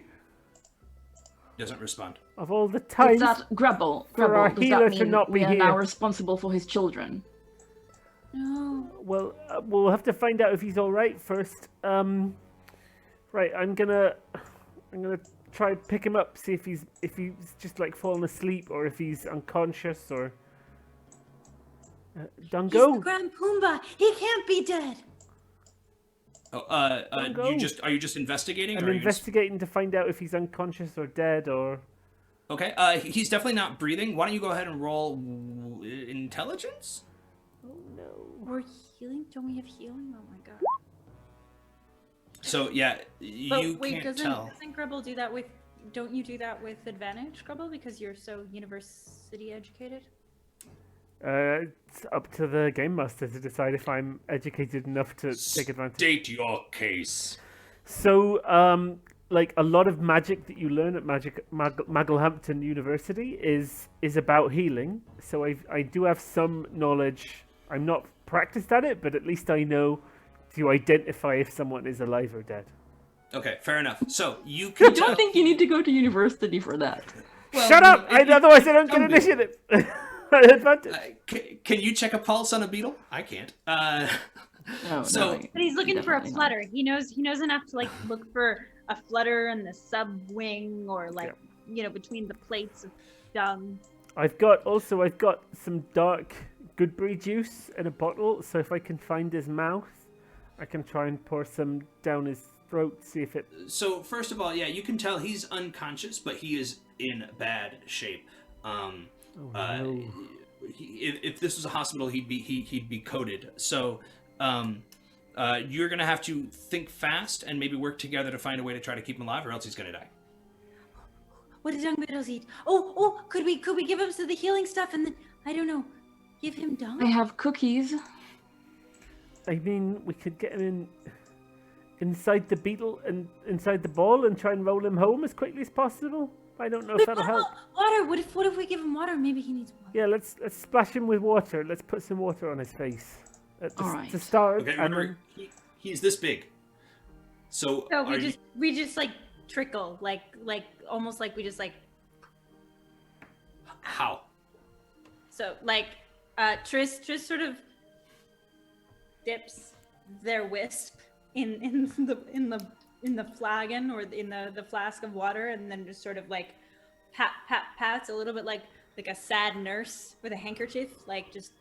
Doesn't respond. Of all the Is times. that Grubble? for our Does healer that to mean not we be are now here. responsible for his children? No. Well, we'll have to find out if he's all right first. Right, I'm gonna try and pick him up, see if he's just like fallen asleep or if he's unconscious or. He's the Dungo, Grand Pumbaa. He can't be dead. Oh, Dungo. are you just investigating? I'm or are you just... investigating to find out if he's unconscious or dead or. Okay. He's definitely not breathing. Why don't you go ahead and roll intelligence? Oh no. Or healing? Don't we have healing? Oh my god. So yeah, But you wait, can't tell. doesn't Grubble do that with? Don't you do that with advantage, Grubble, because you're so university educated? It's up to the game master to decide if I'm educated enough to take advantage. State your case. So, like a lot of magic that you learn at Magglehampton University is about healing. So I do have some knowledge. I'm not practiced at it, but at least I know to identify if someone is alive or dead. Okay, fair enough. So you can I don't think you need to go to university for that. Well, Shut up! Otherwise I don't get Don't be. initiative. Advantage. Can you check a pulse on a beetle? I can't. No, So- no, But he's looking for a definitely not. flutter. He knows enough to like look for a flutter in the sub wing or like between the plates of dung. I've got some dark goodberry juice in a bottle, so if I can find his mouth, I can try and pour some down his throat, see if it. So first of all, yeah, you can tell he's unconscious, but he is in bad shape. No. If this was a hospital, he'd be coded. So you're gonna have to think fast and maybe work together to find a way to try to keep him alive, or else he's gonna die. What did dung beetles eat? Oh, could we give him some of the healing stuff and then I don't know, give him dung? I have cookies. I mean, we could get him inside the beetle and inside the ball and try and roll him home as quickly as possible. I don't know if that'll help. Water. What if we give him water? Maybe he needs water. Yeah, let's splash him with water. Let's put some water on his face All right. to start. Okay, and remember he's this big. So So are we just like trickle, like almost like we just like how? so like Tris sort of dips their wisp in the flagon or in the flask of water and then just sort of like pats a little bit like a sad nurse with a handkerchief, like just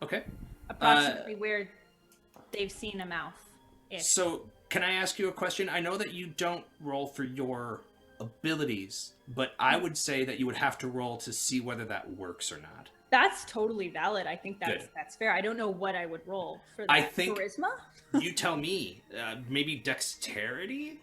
Okay. approximately where they've seen a mouth. So, can I ask you a question? I know that you don't roll for your abilities, but I would say that you would have to roll to see whether that works or not. That's totally valid. I think Good. that's fair. I don't know what I would roll for that. I think charisma. You tell me. Maybe dexterity?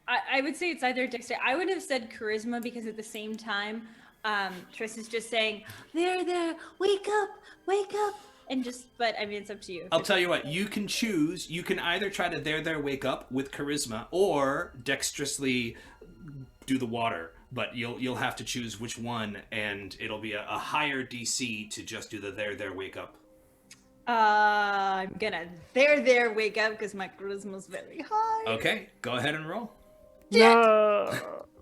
I would say it's either dexterity. I would have said charisma because at the same time, Triss is just saying, there, wake up, and just. But I mean, it's up to you. I'll tell you what. You can choose. You can either try to there, wake up with charisma, or dexterously do the water. But you'll have to choose which one, and it'll be a higher DC to just do the there, wake up. I'm gonna there, wake up because my charisma's very high. Okay, go ahead and roll. No.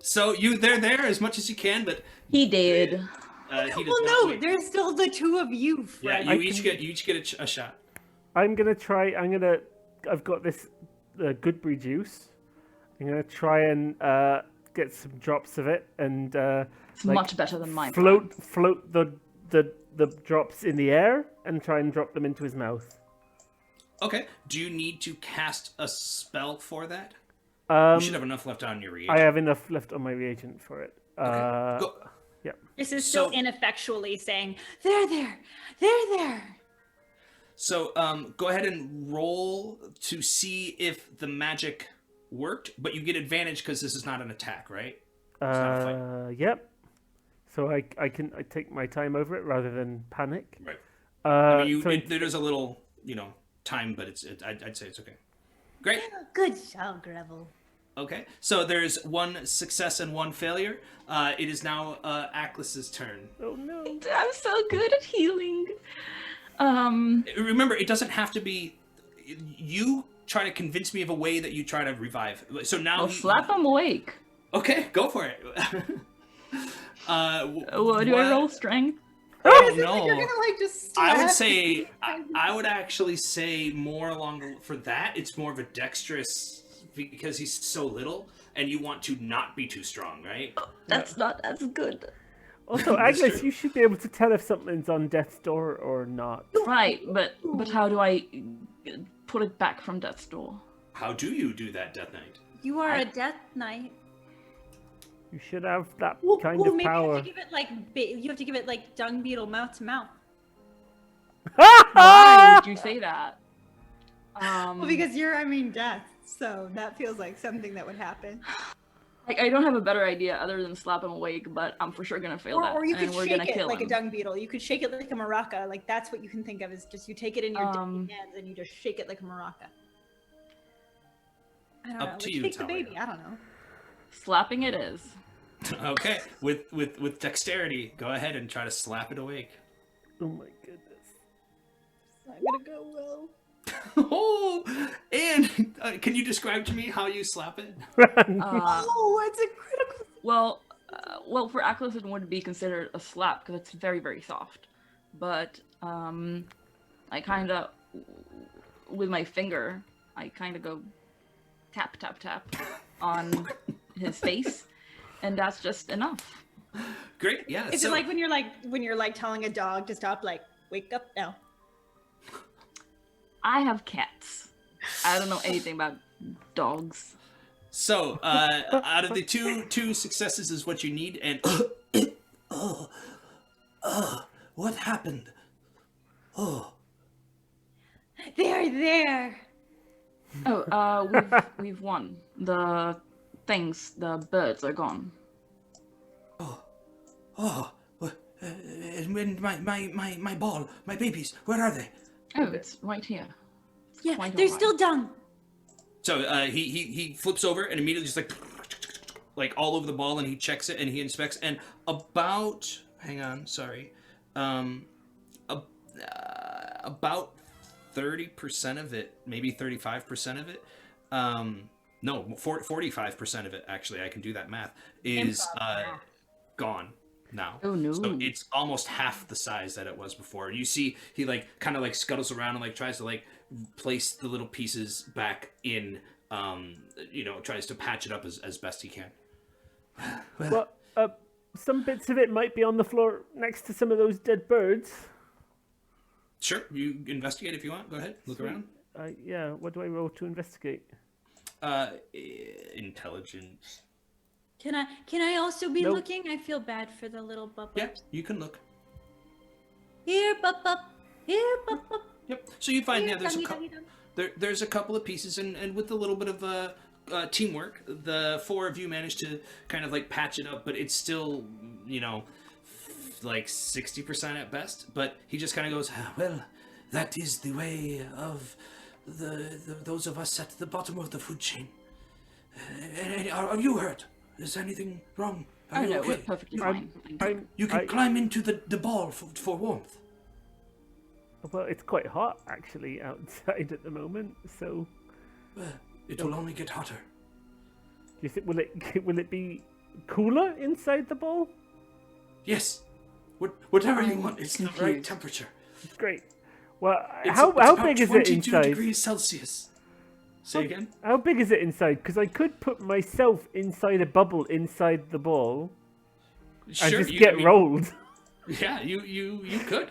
So you there as much as you can, but He did. he does Well, not no, wait. there's still the two of you, Yeah, Fred. you each get a shot. I've got this goodberry juice. I'm gonna try and get some drops of it and It's much better than mine. float the drops in the air and try and drop them into his mouth. Okay. Do you need to cast a spell for that? Um, You should have enough left on your reagent. I have enough left on my reagent for it. Okay. Go. Yeah. This is still So- ineffectually saying, there. So go ahead and roll to see if the magic worked, but you get advantage because this is not an attack, right? It's not a fight. Yep. So I take my time over it rather than panic. Right. Uh, I mean, so there's a little, time, but I'd say it's okay. Great. Good job, Gravel. Okay. So there's one success and one failure. It is now Aklis's turn. oh no. I'm so good at healing. Remember, it doesn't have to be. You try to convince me of a way that you try to revive. So now. I'll slap him awake. Okay, go for it. What do I roll? Strength? Oh no. You're gonna like just. I would slap say I would actually say more for that. It's more of a dexterous because he's so little, and you want to not be too strong, right? That's not as good. Also, That's Agnes, true. you should be able to tell if something's on death's door or not. Right, but how do I put it back from death's door? How do you do that, Death Knight? You are a death knight. You should have that Well, kind of maybe power. you have to give it like you have to give it like dung beetle mouth to mouth. Why would you say that? Well, because you're death, so that feels like something that would happen. Like, I don't have a better idea other than slap him awake, but I'm for sure gonna fail that. Or you could and we're shake gonna it kill like him. a dung beetle. You could shake it like a maraca. Like that's what you can think of is just you take it in your dirty hands and you just shake it like a maraca. I don't Up know. to Like, you, shake the Talia. baby. I don't know. Slapping it is. Okay, with dexterity, go ahead and try to slap it awake. Oh my goodness. It's not gonna go well. Oh, and can you describe to me how you slap it? Oh, it's a critical. Well, for Aklis it wouldn't be considered a slap because it's very, very soft. But I kind of, with my finger, I kind of go tap, tap, tap on his face, and that's just enough. Great, yeah. Is it like when you're like telling a dog to stop, like wake up now? I have cats. I don't know anything about dogs. So, out of the two successes is what you need, and what happened? Oh, They're there. Oh, we've won. The birds are gone. and my ball, my babies, where are they? Oh, it's right here. It's Yeah, quite they're alright. still dung. So he flips over and immediately just like all over the ball, and he checks it and he inspects, and about about 30% of it, maybe 35% of it, no, 45% of it actually, I can do that math, is gone now. Oh no. So it's almost half the size that it was before. You see he like kind of like scuttles around and like tries to like place the little pieces back in, tries to patch it up as best he can. Well, some bits of it might be on the floor next to some of those dead birds. Sure, you investigate if you want. Go ahead, look around. Yeah, what do I roll to investigate? Intelligence. Can I also be Nope. looking? I feel bad for the little bubbles. Yeah, you can look. Here, bub. Here, bub. Yep. So you find Here, there's a doggy, doggy, dog. there's a couple of pieces, and with a little bit of teamwork, the four of you managed to kind of like patch it up, but it's still, like 60% at best. But he just kind of goes, well, that is the way of those of us at the bottom of the food chain. Are you hurt? Is anything wrong? Are you no, okay? we're perfectly fine. You can climb into the ball for warmth. Well, it's quite hot actually outside at the moment. So, It will only get hotter. do you think will it be cooler inside the ball? Yes. Whatever you want. It's the right confused. temperature. It's great. Well, It's how about big is it 22 inside? degrees Celsius. Say again? How big is it inside? Because I could put myself inside a bubble inside the ball and just get rolled. Yeah, you could.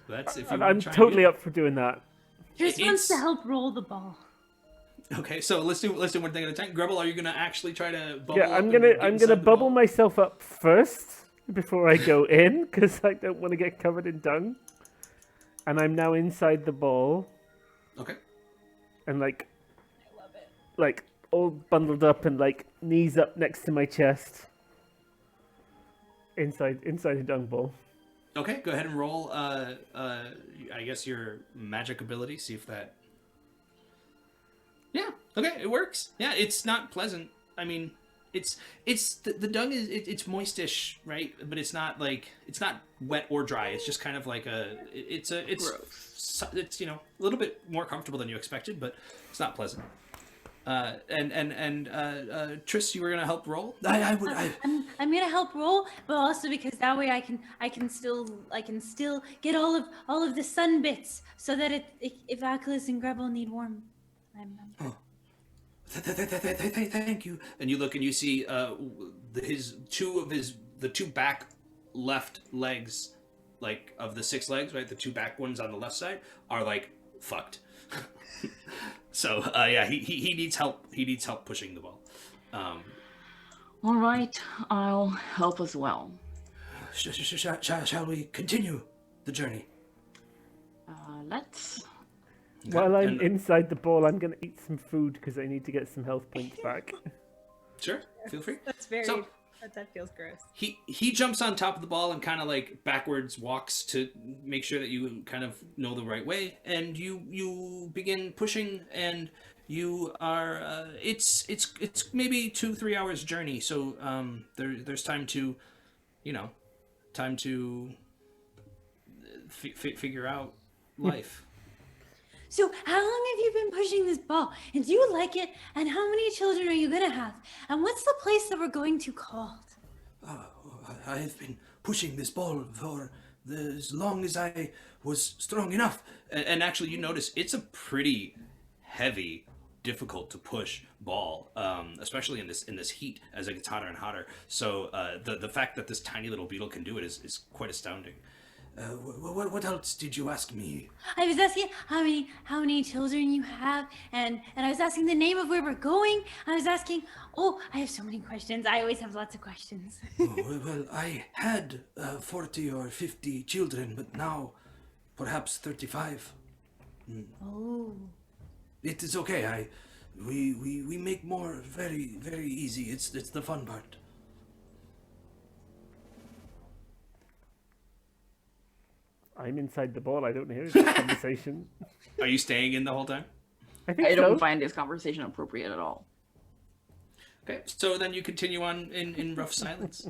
That's if you And want I'm to try totally and up for doing that. Chris wants to It's- help roll the ball. do it. Okay, so let's do one thing at a time. Grubble, are you gonna actually try to bubble Yeah, up I'm and gonna get I'm inside gonna the bubble ball? myself up first before I go in because I don't want to get covered in dung. And I'm now inside the ball Okay. and like all bundled up and like knees up next to my chest. Inside a dung ball. Okay, go ahead and roll I guess your magic ability, see if that. Yeah, okay, it works. Yeah, it's not pleasant. I mean, it's the dung is it's moistish, right? But it's not wet or dry. It's just kind of like it's a little bit more comfortable than you expected, but it's not pleasant. Tris, you were gonna help roll. I would. I'm gonna help roll, but also because that way I can still get all of the sun bits, so that if Aculus and Grubble need warm, Thank you. And you look and you see the two back left legs, like of the 6 legs, right? The 2 back ones on the left side are like fucked. So yeah, he needs help. He needs help pushing the ball. All right, I'll help as well. Shall we continue the journey? Let's. While I'm And- inside the ball, I'm gonna eat some food because I need to get some health points back. Sure, feel free. That's very. So- that feels gross. He jumps on top of the ball and kind of like backwards walks to make sure that you kind of know the right way, and you begin pushing, and you are it's maybe 2-3 hours journey, so there's time to figure out life. So, how long have you been pushing this ball? And do you like it? And how many children are you gonna have? And what's the place that we're going to called? I have been pushing this ball for as long as I was strong enough. And actually, you notice it's a pretty heavy, difficult to push ball, especially in this heat as it gets hotter and hotter. So the fact that this tiny little beetle can do it is quite astounding. What else did you ask me? I was asking how many children you have, and I was asking the name of where we're going. I was asking, I have so many questions. I always have lots of questions. Well, I had 40 or 50 children, but now perhaps 35. Oh. It is okay. We make more very, very easy. It's the fun part. I'm inside the ball. I don't hear this conversation. Are you staying in the whole time? I think I so. don't find this conversation appropriate at all. Okay, so then you continue on in rough silence.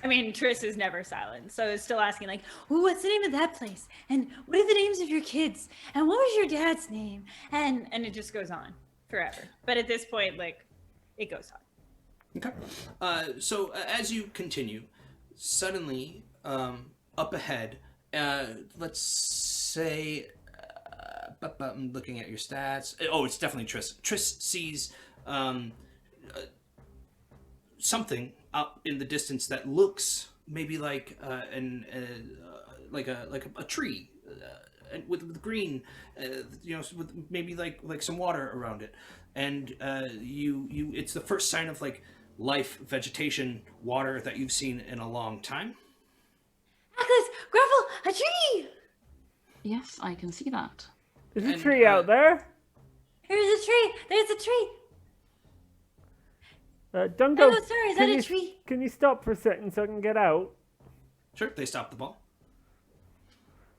I mean, Tris is never silent, so it's still asking like, what's the name of that place? And what are the names of your kids? And what was your dad's name? And it just goes on forever. But at this point, like, it goes on. Okay. So as you continue, suddenly up ahead, let's say, I'm looking at your stats. Oh, it's definitely Tris. Tris sees something out in the distance that looks maybe like a tree, and with green, with maybe like some water around it, and it's the first sign of like life, vegetation, water that you've seen in a long time. Atlas, Gravel, a tree! Yes, I can see that. There's a tree out there. There's a tree. There's a tree. Dungo, Oh, sorry, is that a tree? Can you stop for a second so I can get out? Sure, they stop the ball.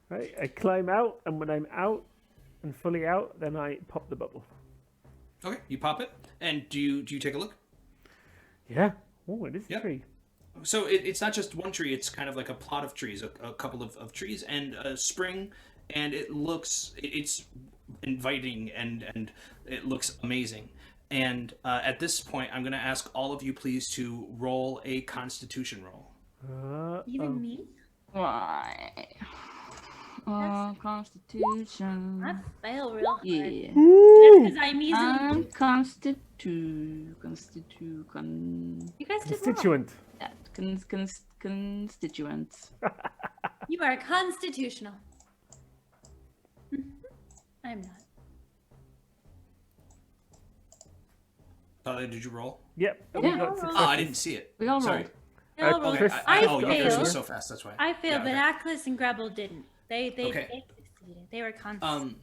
Right, I climb out, and when I'm out and fully out, then I pop the bubble. Okay, you pop it, and do you take a look? Yeah. Oh, it is a Yep. tree. So it's not just one tree, it's kind of like a plot of trees, a couple of trees, and a spring, and it's inviting, and it looks amazing. And at this point, I'm going to ask all of you please to roll a Constitution roll. Even me? Why? Constitution. I fail real hard. Yeah. Because I'm easily. I'm constituent. You guys did well. Constituent. Yeah, constituents. You are constitutional. I'm not. Did you roll? Yep. Yeah. we got Oh, success. I didn't see it. We all Sorry. rolled. They all rolled. Chris- I your Chris failed. was so fast. That's why. I failed, but Yeah, Atlas and Grabble didn't. They succeeded. They were constant.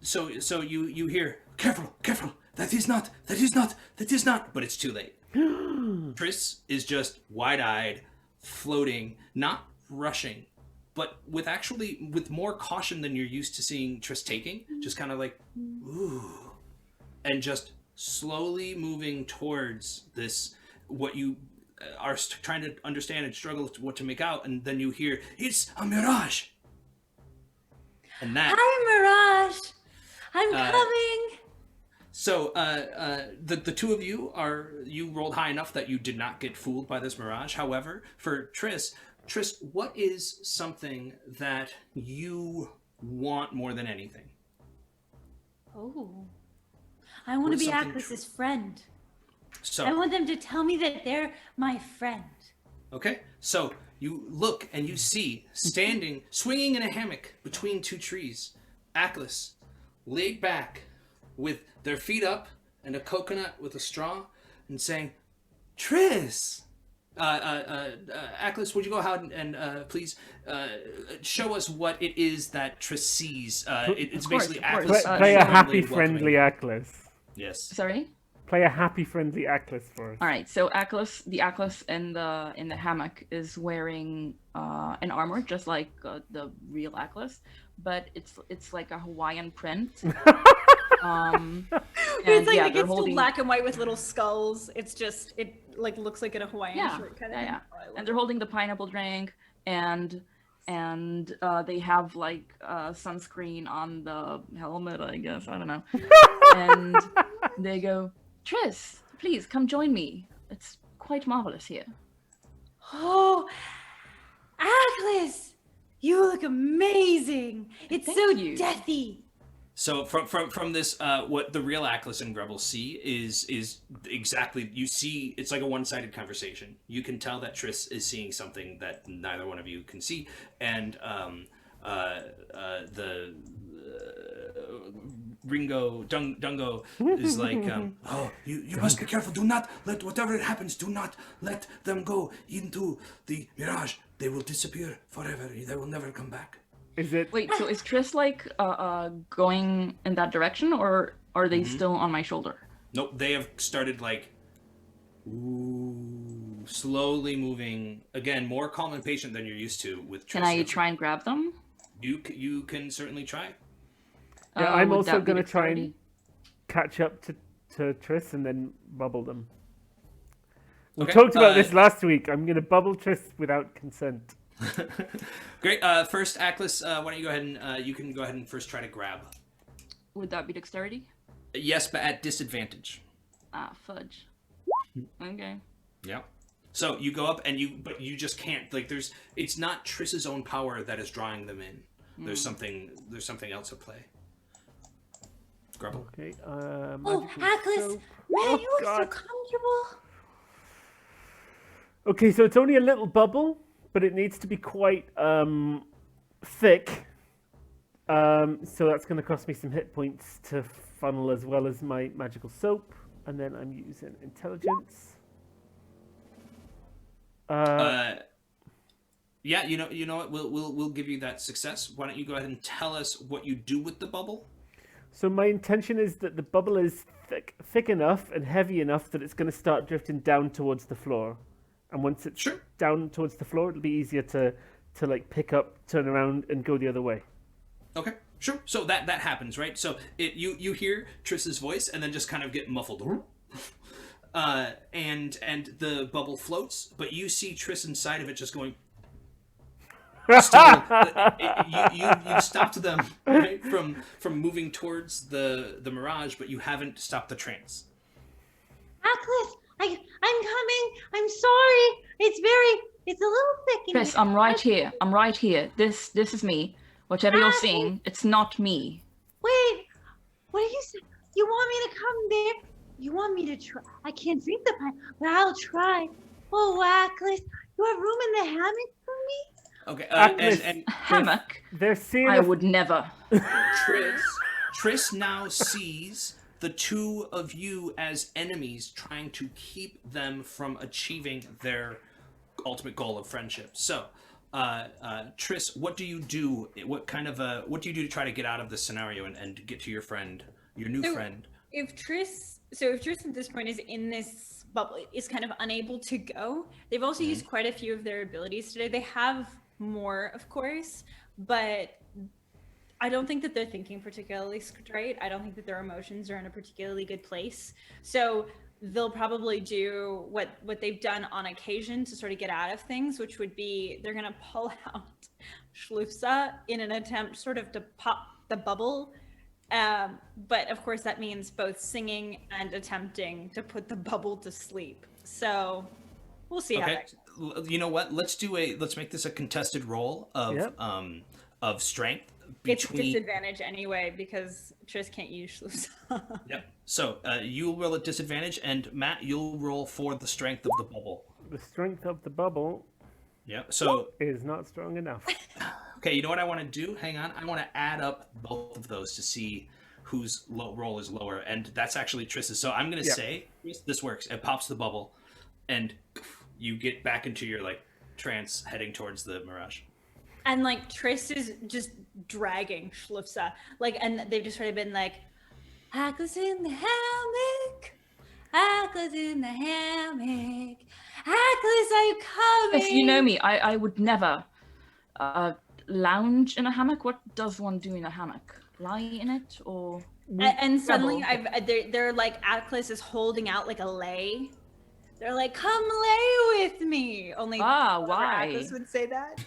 So you hear, careful, that is not, but it's too late. Tris is just wide-eyed, floating, not rushing, but with more caution than you're used to seeing Tris taking, just kind of like, ooh, and just slowly moving towards this, what you are trying to understand and struggle to what to make out, and then you hear, it's a mirage. And that... Hi, Mirage! I'm coming! So, the two of you you rolled high enough that you did not get fooled by this mirage. However, for Tris, what is something that you want more than anything? Oh. I want to be something Atlas's friend. So, I want them to tell me that they're my friend. okay, so you look and you see, standing, swinging in a hammock between two trees, Atlas, laid back, with their feet up and a coconut with a straw, and saying, Tris! Atlas, would you go ahead and please show us what it is that Tris sees? It's basically of course. Atlas. Play a warmly happy, welcoming friendly you. Atlas. Yes. Sorry. Play a happy, friendly Atlas for us. All right. So the Atlas in the hammock is wearing an armor, just like the real Atlas, but it's like a Hawaiian print. It's like, yeah, it's they're still holding- black and white with little skulls. It's just, it like looks like in a Hawaiian Yeah, shirt kind yeah, of. yeah. Oh, I love And they're holding the pineapple drink, and they have like sunscreen on the helmet, I guess. I don't know. And they go, Tris, please come join me. It's quite marvelous here. Oh, Atlas, you look amazing. It's Thank so you. deathy. So from this, what the real Atlas and Grubble see is exactly, you see, it's like a one-sided conversation. You can tell that Tris is seeing something that neither one of you can see, and the Dungo is like, oh, you must be careful. Do not let, whatever happens, do not let them go into the mirage. They will disappear forever. They will never come back. Is it? Wait, so is Tris like going in that direction, or are they still on my shoulder? Nope, they have started like slowly moving. Again, more calm and patient than you're used to with Tris. Can I try and grab them? You can certainly try. Yeah, I'm Would also that be going to try and dexterity? catch up to Tris and then bubble them. We Okay, talked about this last week. I'm going to bubble Tris without consent. Great. First, Atlas, why don't you go ahead and you can go ahead and first try to grab. Would that be dexterity? Yes, but at disadvantage. Ah, fudge. Okay. Yeah. So you go up and but you just can't. Like it's not Tris's own power that is drawing them in. There's something else at play. Grubble. Okay. Oh, magical Atlas, soap. man, Oh, you look so God. comfortable. Okay, so it's only a little bubble, but it needs to be quite thick. So that's going to cost me some hit points to funnel as well as my magical soap. And then I'm using intelligence. Yeah, you know what? We'll give you that success. Why don't you go ahead and tell us what you do with the bubble? So my intention is that the bubble is thick enough and heavy enough that it's going to start drifting down towards the floor. And once it's Sure. down towards the floor, it'll be easier to like pick up, turn around, and go the other way. Okay, sure. So that happens, right? So you hear Triss's voice and then just kind of get muffled. And the bubble floats, but you see Triss inside of it just going. Still, you've stopped them, right, from moving towards the mirage, but you haven't stopped the trance. Atlas, I'm coming. I'm sorry. It's a little thick in Triss, here. I'm right here. I'm right here. This is me. Whatever you're seeing, it's not me. Wait, what are you saying? You want me to come there? You want me to try? I can't drink the pie, but I'll try. Oh, Atlas, you have room in the hammock for me? Okay, Atlas. and Hammock? They're seeing I would never. Triss now sees the two of you as enemies, trying to keep them from achieving their ultimate goal of friendship. So, Triss, what do you do? What do you do to try to get out of this scenario and get to your friend, your new friend? If Triss at this point is in this bubble, is kind of unable to go, they've also used quite a few of their abilities today. They have more, of course, but I don't think that they're thinking particularly straight. I don't think that their emotions are in a particularly good place. So they'll probably do what they've done on occasion to sort of get out of things, which would be they're going to pull out Schlufsa in an attempt sort of to pop the bubble. But of course that means both singing and attempting to put the bubble to sleep. So we'll see how that goes. You know what? Let's make this a contested roll of strength. It's disadvantage anyway because Triss can't use Schlufsa. Yep. So you'll roll at disadvantage, and Matt, you'll roll for the strength of the bubble. the strength of the bubble Yeah. So is not strong enough. okay, you know what I want to do? Hang on. I want to add up both of those to see whose roll is lower, and that's actually Triss's. So I'm gonna say this works. It pops the bubble, and you get back into your trance, heading towards the mirage. And Triss is just dragging Schlufsa. And they've just sort of been like, Atlas in the hammock. Atlas in the hammock. Atlas, are you coming? Yes, you know me. I would never lounge in a hammock. What does one do in a hammock? Lie in it or? And suddenly, rebel? they're like, Atlas is holding out like a lay. They're like, come lay with me. Only why? Atlas would say that.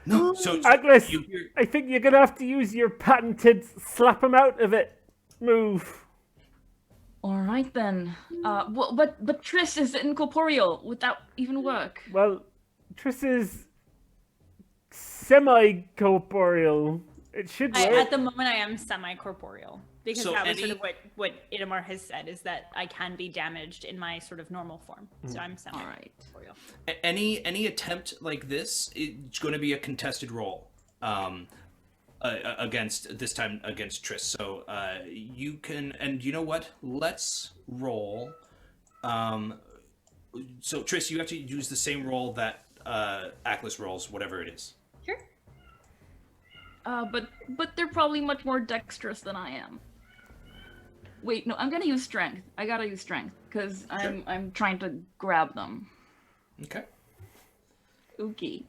No, so Atlas, you hear, I think you're gonna have to use your patented slap him out of it move. All right then. But Triss is incorporeal. Would that even work? Well, Triss is semi-corporeal. It should work. At the moment, I am semi-corporeal. Because So that was any- sort of what Itamar has said, is that I can be damaged in my sort of normal form. So I'm semi-corporeal. any attempt like this, it's going to be a contested roll. Against Triss. So you can, and you know what? Let's roll. So Triss, you have to use the same roll that Atlas rolls, whatever it is. Sure. But they're probably much more dexterous than I am. Wait, no, I'm gonna use strength. I gotta use strength because I'm trying to grab them. Okay. Okay.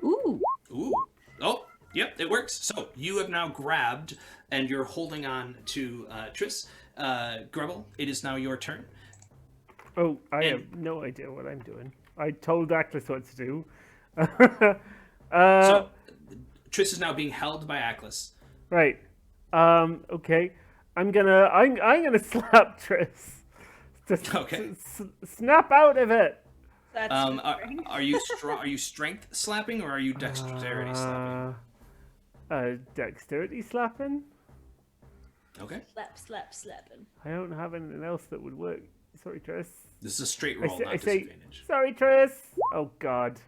Ooh. Ooh. Oh, yep, it works. So you have now grabbed, and you're holding on to Triss. Grubble, it is now your turn. Oh, I have no idea what I'm doing. I told Atlas what to do. So Triss is now being held by Atlas. Right. Okay. I'm gonna slap Triss. Just Okay. Snap out of it. That's Are you are you strength slapping or are you dexterity slapping? Dexterity slapping? Okay. slapping. I don't have anything else that would work. Sorry, Triss. This is a straight I roll, say, not I say, disadvantage. sorry, Triss. Oh, God.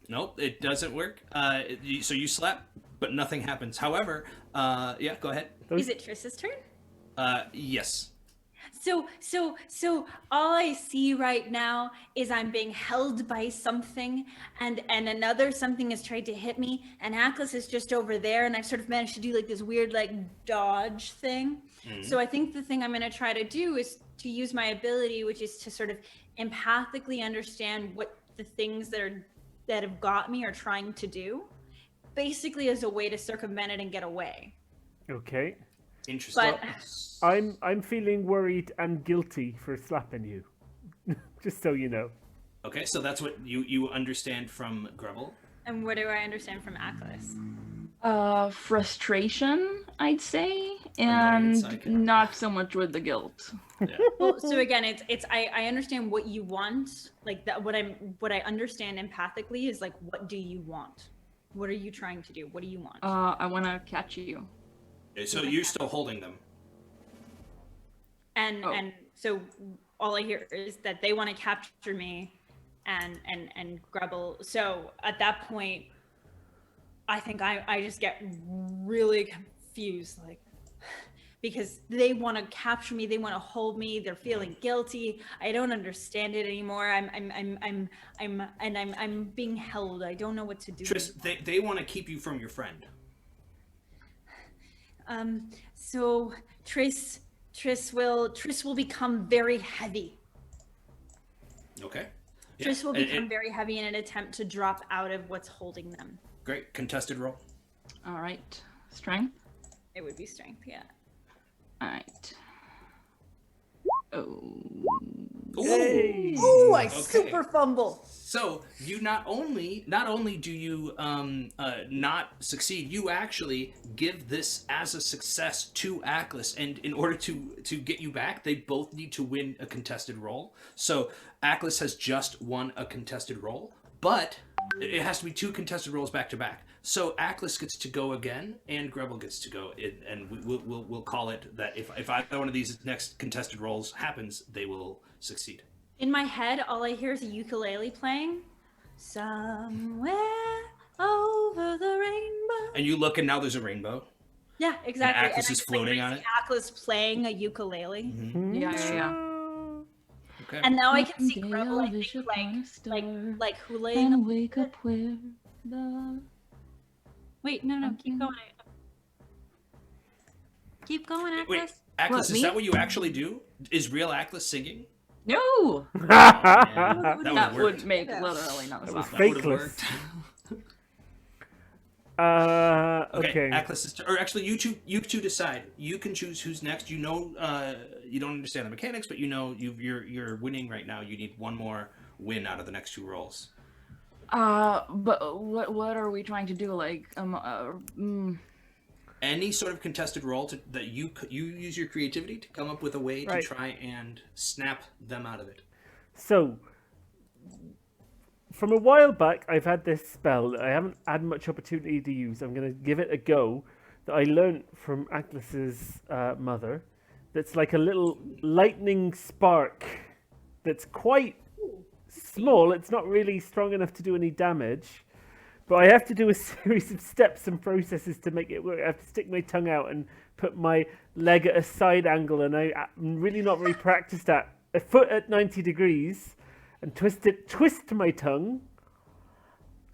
Nope, it doesn't work. So you slap, but nothing happens. However, yeah, go ahead. Is it Triss's turn? Yes. So all I see right now is I'm being held by something, and another something has tried to hit me, and Atlas is just over there, and I've sort of managed to do like this weird like dodge thing. So I think the thing I'm going to try to do is to use my ability, which is to sort of empathically understand what the things that have got me are trying to do, basically as a way to circumvent it and get away. Okay. Interesting. But I'm feeling worried and guilty for slapping you. Just so you know. Okay, so that's what you understand from Grubble. and what do I understand from Atlas? Frustration, I'd say, Annoyance, and I can- not so much with the guilt. Yeah. Well, so again, I understand what you want, like that. What I understand empathically is like, what do you want? What are you trying to do? What do you want? I want to catch you. So you're still holding them. And Oh. and so all I hear is that they want to capture me, and Grubble. So at that point, I think I just get really confused, like, because they want to capture me, they want to hold me, they're feeling guilty. I don't understand it anymore. I'm being held. I don't know what to do. Triss, they want to keep you from your friend. So Triss will become very heavy. Okay. Yeah. Triss will And- become very heavy in an attempt to drop out of what's holding them. Great. Contested roll. All right. Strength. It would be strength, yeah. All right. Oh. Hey. Ooh, I Okay. super fumble. So you not only do you not succeed, you actually give this as a success to Aklis, and in order to get you back, they both need to win a contested roll. So Aklis has just won a contested roll, but it has to be 2 contested rolls back to back. So Aklis gets to go again, and Grubble gets to go, and we'll call it that. If either one of these next contested rolls happens, they will succeed. In my head, all I hear is a ukulele playing. Somewhere over the rainbow. And you look, and now there's a rainbow. Yeah, exactly. Atlas is floating on it? Atlas playing a ukulele. Yeah. Okay. And now I can see Someday Grubble, I I'll wish think, upon a star like hulaing. and wake up where the Wait, no, keep going. Keep going, Atlas. Wait, Aklis, What, is me? that what you actually do? Is real Aklis singing? no. That That would would make literally no was sense. fake. would've worked. Okay. Aklis is or actually you two decide. You can choose who's next. You know, you don't understand the mechanics, but you know you're winning right now. You need one more win out of the next 2 rolls. But what are we trying to do? Like, Any sort of contested roll that you use your creativity to come up with a way Right. to try and snap them out of it. So, from a while back, I've had this spell that I haven't had much opportunity to use. I'm going to give it a go that I learned from Aklis's mother. That's like a little lightning spark that's quite small. It's not really strong enough to do any damage. But I have to do a series of steps and processes to make it work. I have to stick my tongue out and put my leg at a side angle, and I'm really not very practiced at a foot at 90 degrees, and twist my tongue,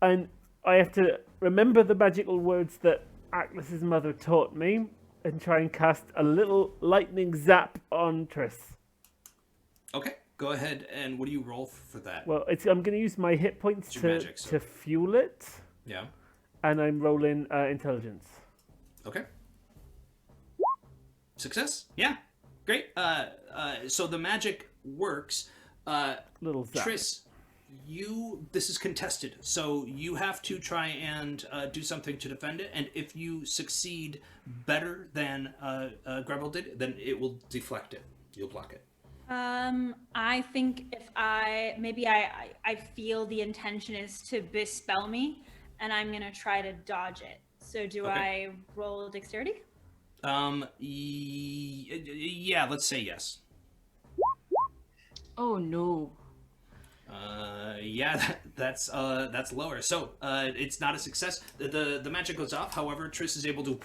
and I have to remember the magical words that Aklis's mother taught me, and try and cast a little lightning zap on Triss. Okay, go ahead. And what do you roll for that? Well, I'm going to use my hit points It's your to magic, so- to fuel it, Yeah. and I'm rolling intelligence. Okay. Success? Yeah. Great. So the magic works. Little zap. Triss, this is contested, so you have to try and do something to defend it. And if you succeed better than Grubble did, then it will deflect it. You'll block it. I think if I feel the intention is to bespell me, and I'm gonna try to dodge it. So do Okay. I roll dexterity? Yeah. Let's say yes. Oh no. Yeah, that's lower. So it's not a success. The magic goes off. However, Triss is able to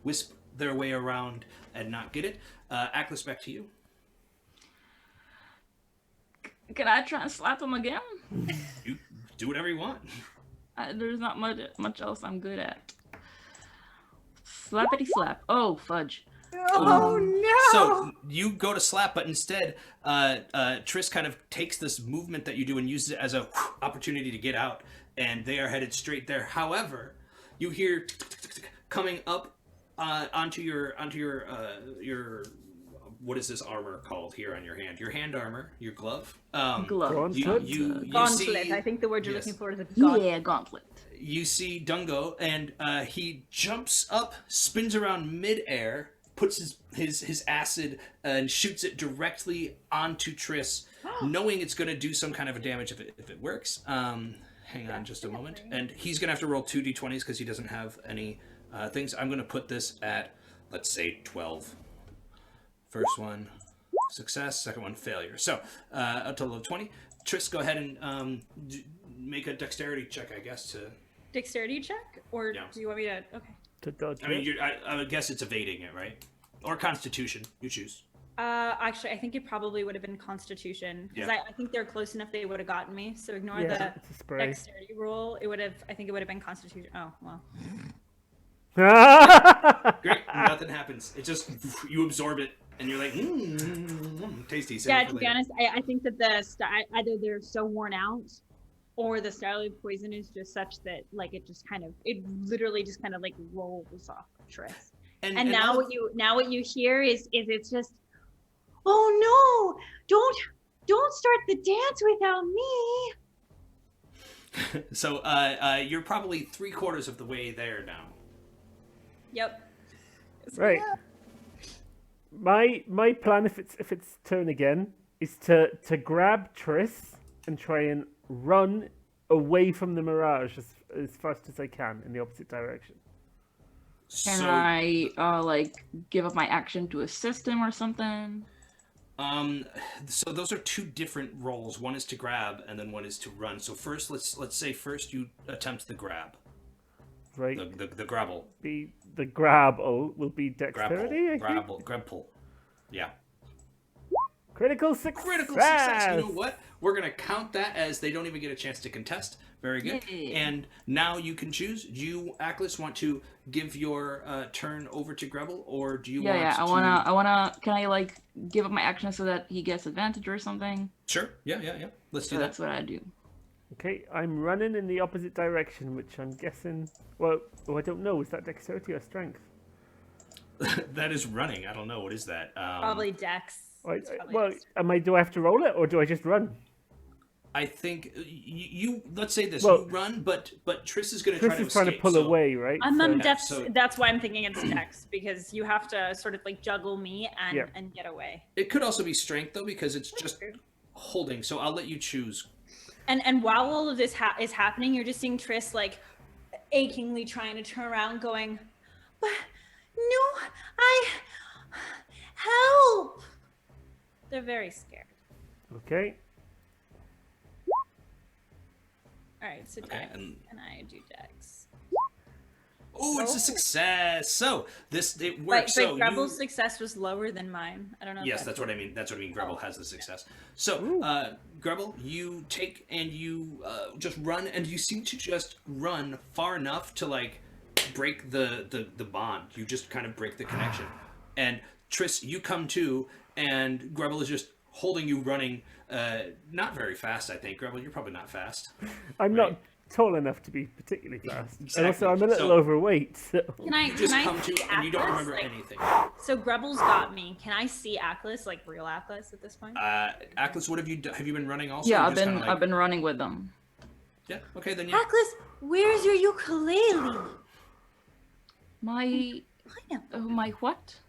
wisp their way around and not get it. Atlas, back to you. Can I try and slap him again? You do whatever you want. There's not much else I'm good at. Slappity slap. Oh, fudge. Oh no! So you go to slap, but instead, Triss kind of takes this movement that you do and uses it as a opportunity to get out, and they are headed straight there. However, you hear coming up onto your what is this armor called here on your hand? Your hand armor, your glove. Glove. You Gauntlet. see, I think the word you're yes. looking for is a gauntlet. Yeah, gauntlet. You see Dungo, and he jumps up, spins around midair, puts his acid and shoots it directly onto Triss, knowing it's going to do some kind of a damage if it works. Hang on just a moment. And he's going to have to roll 2 d20s because he doesn't have any things. I'm going to put this at, let's say, 12. First one, success. Second one, failure. So, a total of 20. Triss, go ahead and make a dexterity check, I guess, to... Dexterity check? Or Yeah. do you want me to... Okay. To dodge I mean, it. I would guess it's evading it, right? Or Constitution. You choose. Actually, I think it probably would have been Constitution. Because Yeah. I think they're close enough they would have gotten me. So ignore Yeah, the it's a spray. dexterity roll. I think it would have been Constitution. Oh, well. Great. Nothing happens. It just, you absorb it, and you're like, tasty. Save Yeah, it for to be later. honest, I think that either they're so worn out or the style of poison is just such that like it literally just kind of like rolls off Triss. And now what you hear is it's just, oh no, don't start the dance without me. So you're probably 3/4 of the way there now. Yep. Right. My plan, if it's turn again, is to grab Triss and try and run away from the mirage as fast as I can in the opposite direction. Can So, I like give up my action to assist him or something? so those are two different rolls. One is to grab, and then one is to run. So first, let's say first you attempt the grab, Right. the grabble, The grabble will be dexterity. grapple. Yeah. Critical success. Critical success. You know what? We're gonna count that as they don't even get a chance to contest. Very good. Yay. And now you can choose. Do you, Aklis, want to give your turn over to Grebel, or do you want Yeah, to... I wanna. Can I like give up my action so that he gets advantage or something? Sure. Yeah. Let's do So that. that's what I do. Okay, I'm running in the opposite direction, which I'm guessing. Well, I don't know. Is that dexterity or strength? That is running. I don't know. What is that? Probably Dex. It's probably Well, Dex. do I have to roll it, or do I just run? I think you let's say this. Well, you run, but Triss is going to try Triss to is trying to escape, pull so- away, right? That's why I'm thinking it's Dex, because you have to sort of like juggle me and get away. It could also be strength though, because it's just holding. So I'll let you choose. And while all of this is happening, you're just seeing Triss like achingly trying to turn around, going, "But no, help!" They're very scared. Okay. All right, so Okay, Dex, and- and I do Dex. Oh, it's a success. So it But works. So Grebel's success was lower than mine. I don't know. if Yes, that's what I mean. That's what I mean. Grebel has the success. So, Grebel, you take and you just run, and you seem to just run far enough to like break the bond. You just kind of break the connection. And Triss, you come to, and Grebel is just holding you running. Not very fast, I think. Grebel, you're probably not fast. I'm Right. not tall enough to be particularly fast. Exactly. And also, I'm a little So- overweight. So. Can I You just can come I to, see and you don't Atlas? remember Like, anything. So Grebel's got me. Can I see Atlas, like real Atlas, at this point? Aklis, what have you done? Have you been running also? Yeah, Or I've just been kinda like- I've been running with them. Yeah. Okay, then yeah. Atlas, where's your ukulele? My my what?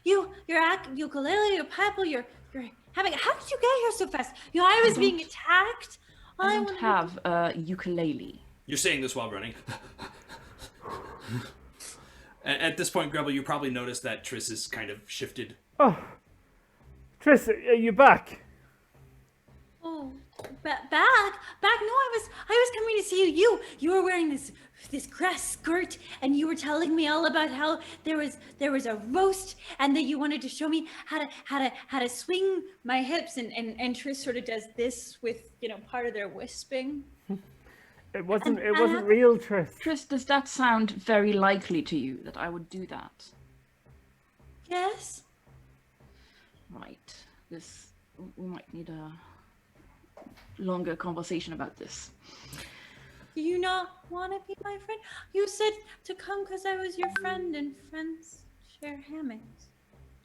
Your ukulele, your pipe, you're having. How did you get here so fast? I was being attacked. I don't wanted- have a ukulele. You're saying this while running. At this point, Grebel, you probably noticed that Triss is kind of shifted. Oh, Triss, are you back? Oh, back. No, I was coming to see you. You were wearing this grass skirt, and you were telling me all about how there was a roast, and that you wanted to show me how to swing my hips, and Trish sort of does this with part of their wisping. It wasn't real, Tris. Tris, does that sound very likely to you that I would do that? Yes. Right. We might need a longer conversation about this. Do you not want to be my friend? You said to come because I was your friend, and friends share hammocks.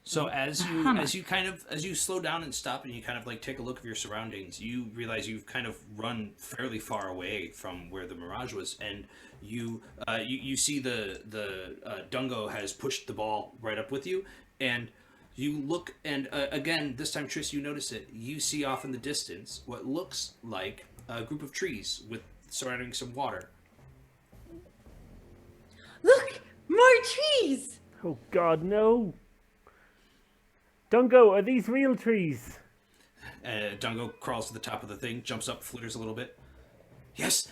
So as you slow down and stop and you kind of like take a look of your surroundings, you realize you've kind of run fairly far away from where the mirage was, and you see the Dungo has pushed the ball right up with you, and you look, and again this time, Triss, you notice it. You see off in the distance what looks like a group of trees with surrounding some water. Look, more trees. Oh God, no! Dungo, are these real trees? Dungo crawls to the top of the thing, jumps up, flitters a little bit. Yes,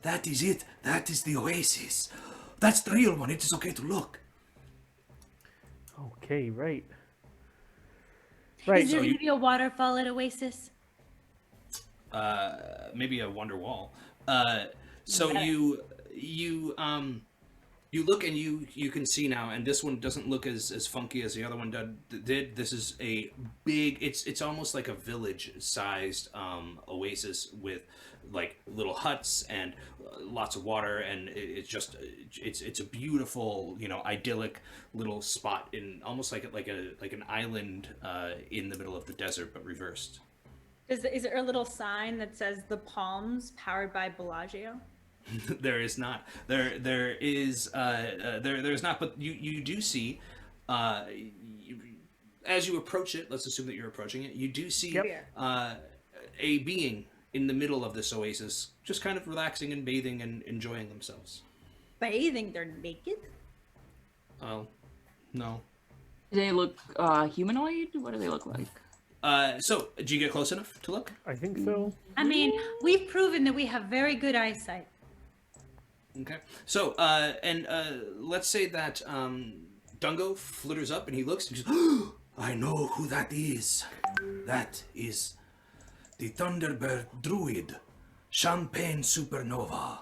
that is it. That is the oasis. That's the real one. It is okay to look. Okay, right. Is there going to be a waterfall at Oasis? Maybe a wonder wall. So you look, and you can see now, and this one doesn't look as funky as the other one did. This is a big, it's almost like a village-sized oasis with like little huts and lots of water, and it's a beautiful, idyllic little spot in almost like an island in the middle of the desert, but reversed. Is there a little sign that says "The Palms, powered by Bellagio"? There is not. There's not. But you do see, as you approach it. Let's assume that you're approaching it. You do see a being in the middle of this oasis, just kind of relaxing and bathing and enjoying themselves. Bathing? They're naked? Oh, no. Do they look humanoid? What do they look like? So, do you get close enough to look? I think so. I mean, we've proven that we have very good eyesight. Okay. So, let's say that Dungo flitters up and he looks and he goes, I know who that is. That is the Thunderbird Druid, Champagne Supernova.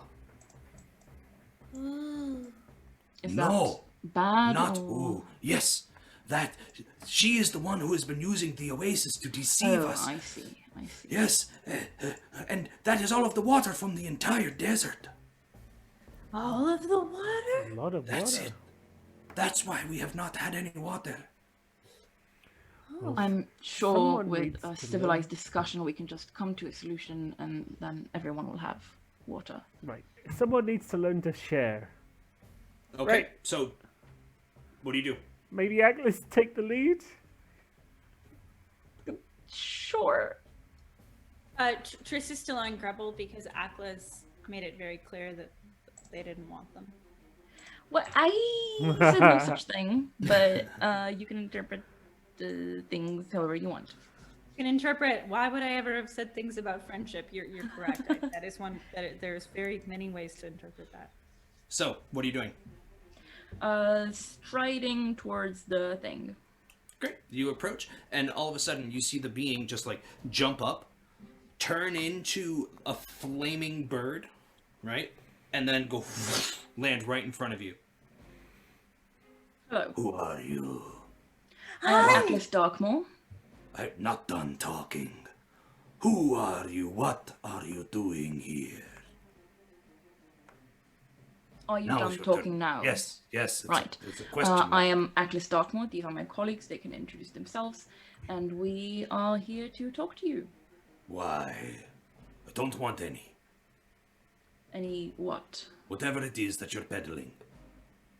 Ooh. Is No, that bad? not or... ooh. Yes, that she is the one who has been using the oasis to deceive us. I see. Yes, and that is all of the water from the entire desert. All of the water? A lot of That's water. it. That's why we have not had any water. I'm sure Someone with needs a to civilized discussion we can just come to a solution, and then everyone will have water. Right. Someone needs to learn to share. Okay, Right. so what do you do? Maybe Agnes take the lead? Sure. Triss is still on Grubble because Aklas made it very clear that they didn't want them. Well, I said no such thing, but you can interpret the things however you want. You can interpret, why would I ever have said things about friendship? You're correct. That is one, there's very many ways to interpret that. So, what are you doing? Striding towards the thing. Great. You approach, and all of a sudden you see the being just like jump up, turn into a flaming bird, right? And then go land right in front of you. Hello. Who are you? I'm Atlas Darkmoor. I'm not done talking. Who are you? What are you doing here? Are you Now done is your talking turn. now? Yes. It's Right. It's a question. I am Atlas Darkmoor. These are my colleagues. They can introduce themselves. And we are here to talk to you. Why? I don't want any. Any what? Whatever it is that you're peddling.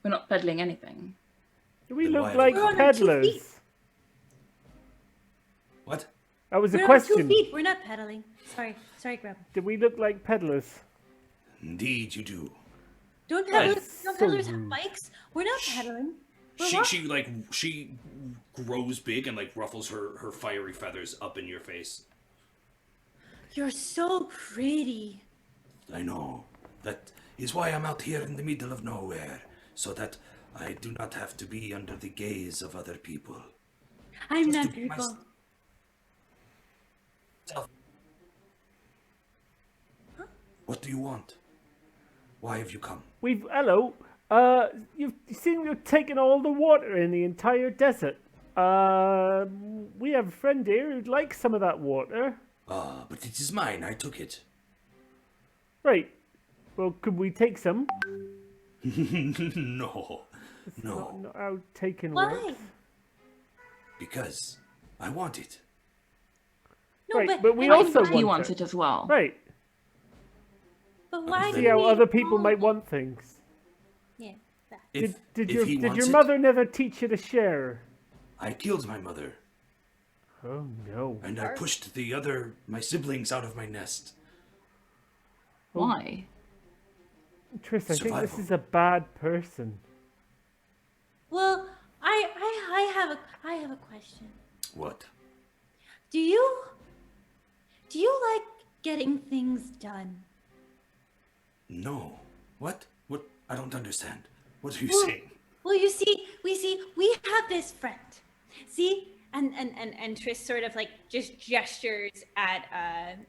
We're not peddling anything. Do we Then look why- like We're on our 2 feet. peddlers? What? That was a We're on 2 question. feet. We're not pedaling. Sorry, Grubble. Do we look like peddlers? Indeed, you do. Don't Right. peddlers have So- bikes? We're not pedaling. We're walking. She grows big and like ruffles her fiery feathers up in your face. You're so pretty. I know. That is why I'm out here in the middle of nowhere, so that I do not have to be under the gaze of other people. I'm Just not to be people. myself. What do you want? Why have you come? Hello. You seem to have taken all the water in the entire desert. We have a friend here who'd like some of that water. Ah, but it is mine. I took it. Right. Well, could we take some? No. Not how taking Why? works. Because I want it. No, Right, but, but we I- also I- He want wants it as well. Right. But why See See how we other people all- might want things. Yeah. that- Did if he your wants it, mother never teach you to share? I killed my mother, Oh no. and I pushed my siblings out of my nest. Why? Triss, I think this Survival. is a bad person. Well, I have a question. What? Do you like getting things done? No. What? What? I don't understand. What are you Well- saying? Well, you see, we have this friend. See, and Triss sort of like just gestures at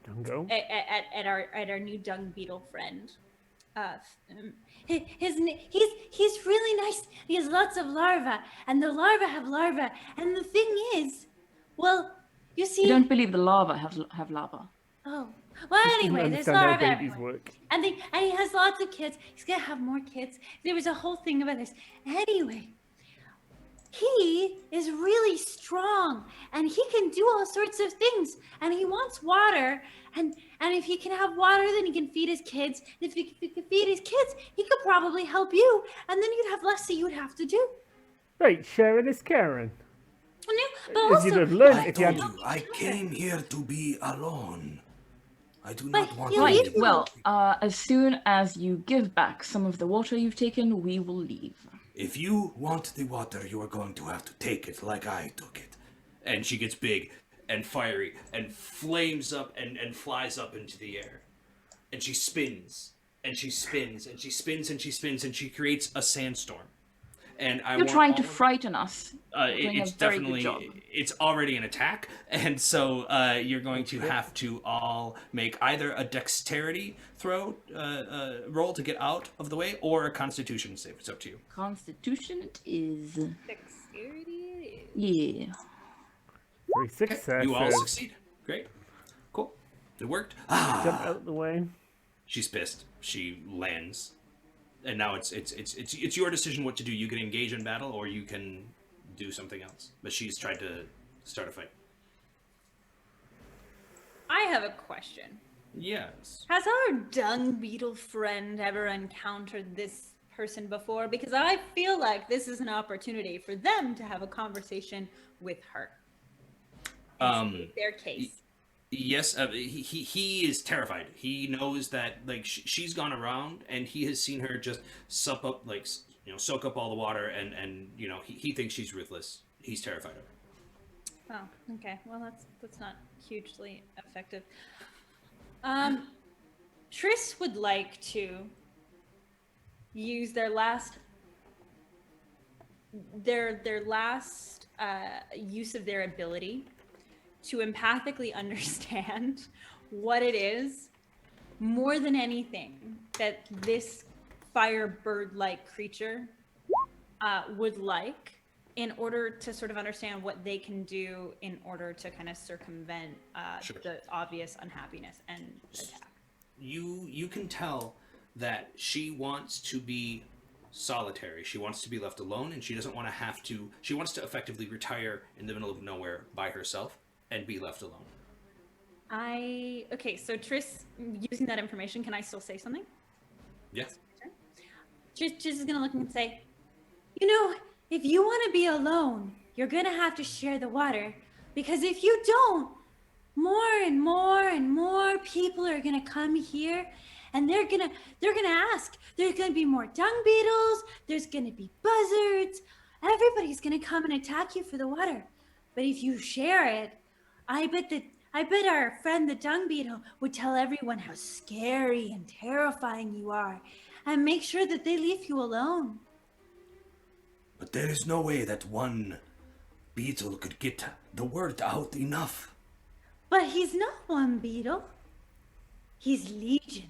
Dungo. at our new dung beetle friend. He's really nice. He has lots of larvae, and the larvae have larvae. And the thing is, well, you see. I don't believe the larvae have lava. Oh, well, Didn't anyway, there's understand how larvae babies everywhere. work. And he has lots of kids. He's gonna have more kids. There was a whole thing about this. Anyway, he is really strong, and he can do all sorts of things. And he wants water, and if he can have water, then he can feed his kids. If he can feed his kids, he could probably help you, and then you'd have less that you'd have to do. Right, sharing is caring. But As you'd also, have learned I if you told had. you, I came here to be alone. I do But not want you to leave be. you- Well, as soon as you give back some of the water you've taken, we will leave. If you want the water, you are going to have to take it like I took it. And she gets big and fiery and flames up and flies up into the air. And she spins and she spins and she spins and she spins and she creates a sandstorm. And You're trying to frighten us. Doing it's a very good definitely job. it's already an attack, and so you're going to have to all make either a dexterity roll to get out of the way, or a Constitution save. It's up to you. Constitution it is. dexterity. Yeah. 3 successes. You all succeed. Great, cool. It worked. Jump out the way. She's pissed. She lands, and now it's your decision what to do. You can engage in battle, or you can do something else. But she's tried to start a fight. I have a question. Yes. Has our dung beetle friend ever encountered this person before? Because I feel like this is an opportunity for them to have a conversation with her. And state their case. Yes, he is terrified. He knows that like she's gone around, and he has seen her just soak up all the water, and he thinks she's ruthless. He's terrified of her. Oh, okay. Well, that's not hugely effective. Triss would like to use their last use of their ability to empathically understand what it is more than anything that this firebird-like creature would like, in order to sort of understand what they can do in order to kind of circumvent Sure. the obvious unhappiness and attack. You can tell that she wants to be solitary. She wants to be left alone, and she doesn't want to have to. She wants to effectively retire in the middle of nowhere by herself and be left alone. Okay, so Triss, using that information, can I still say something? Yes. Triss is gonna look and say, if you want to be alone, you're gonna have to share the water, because if you don't, more and more and more people are gonna come here, and they're gonna ask. There's gonna be more dung beetles. There's gonna be buzzards. Everybody's gonna come and attack you for the water. But if you share it, I bet I bet our friend the dung beetle would tell everyone how scary and terrifying you are, and make sure that they leave you alone. But there is no way that one beetle could get the word out enough. But he's not one beetle. He's legion.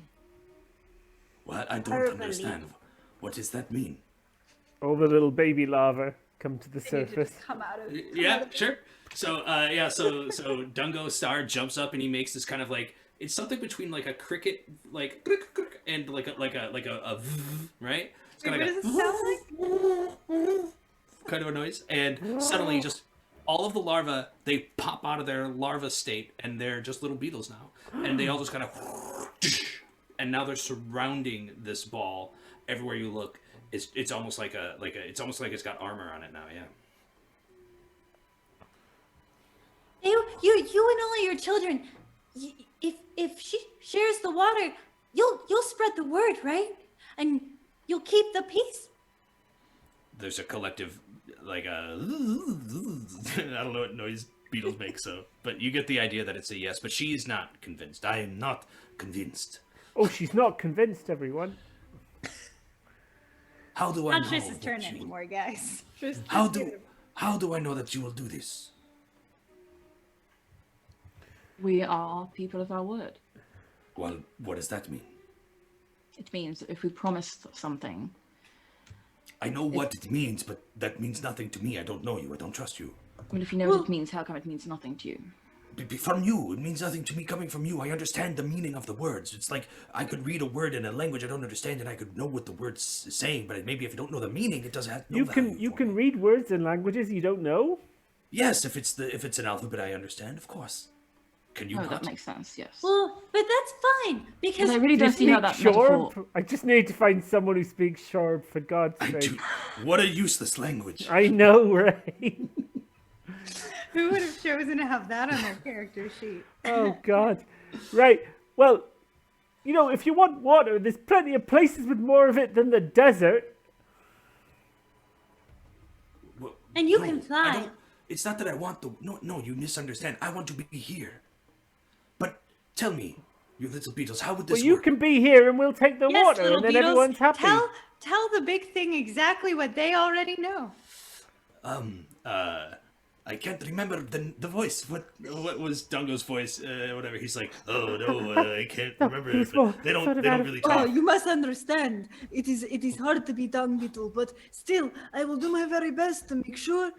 What? I don't Herbally. understand. What does that mean? All the little baby larvae come to the surface. Come out of Yeah, sure. So so Dungo Star jumps up and he makes this kind of like, it's something between like a cricket like and like a right? It's Wait, kind what of does it sound like? kind of a noise, and suddenly just all of the larvae, they pop out of their larva state and they're just little beetles now, and they all just kind of and now they're surrounding this ball everywhere you look. It's almost like it's almost like it's got armor on it now. Yeah. You and all your children. If she shares the water, you'll spread the word, right? And you'll keep the peace. There's a collective like a I don't know what noise beetles make, so but you get the idea that it's a yes, but she is not convinced. I am not convinced. Oh, she's not convinced, everyone. How do I Not know Trish's turn that you... anymore, guys. Trish, How do I know that you will do this? We are people of our word. Well, what does that mean? It means that if we promise something, I know what it means, but that means nothing to me. I don't know you. I don't trust you. I mean, if you know what it means, how come it means nothing to you? From you, it means nothing to me coming from you. I understand the meaning of the words. It's like I could read a word in a language I don't understand, and I could know what the word's saying. But maybe if you don't know the meaning, it doesn't have no value You for can me. read words in languages you don't know. Yes, if it's an alphabet I understand, of course. Can you Oh, not? that makes sense, yes. Well, but that's fine because But I really don't see how that Speak metaphor... Shorb? I just need to find someone who speaks Shorb, for God's I sake. do. What a useless language. I know, right? who would have chosen to have that on their character sheet? Oh, God. Right. Well, you know, if you want water, there's plenty of places with more of it than the desert. Well, And you no, can I fly. don't- It's not that I want the... No, you misunderstand. I want to be here. But tell me, you little beetles, how would this Well, you work? can be here and we'll take the Yes, water little and then beetles, everyone's happy. tell the big thing exactly what they already know. I can't remember the voice. What? What was Dungo's voice? Whatever. He's like, oh no, I can't remember he's it. But more they sort don't of out of- really Oh, talk. you must understand. It is hard to be dung beetle, but still, I will do my very best to make sure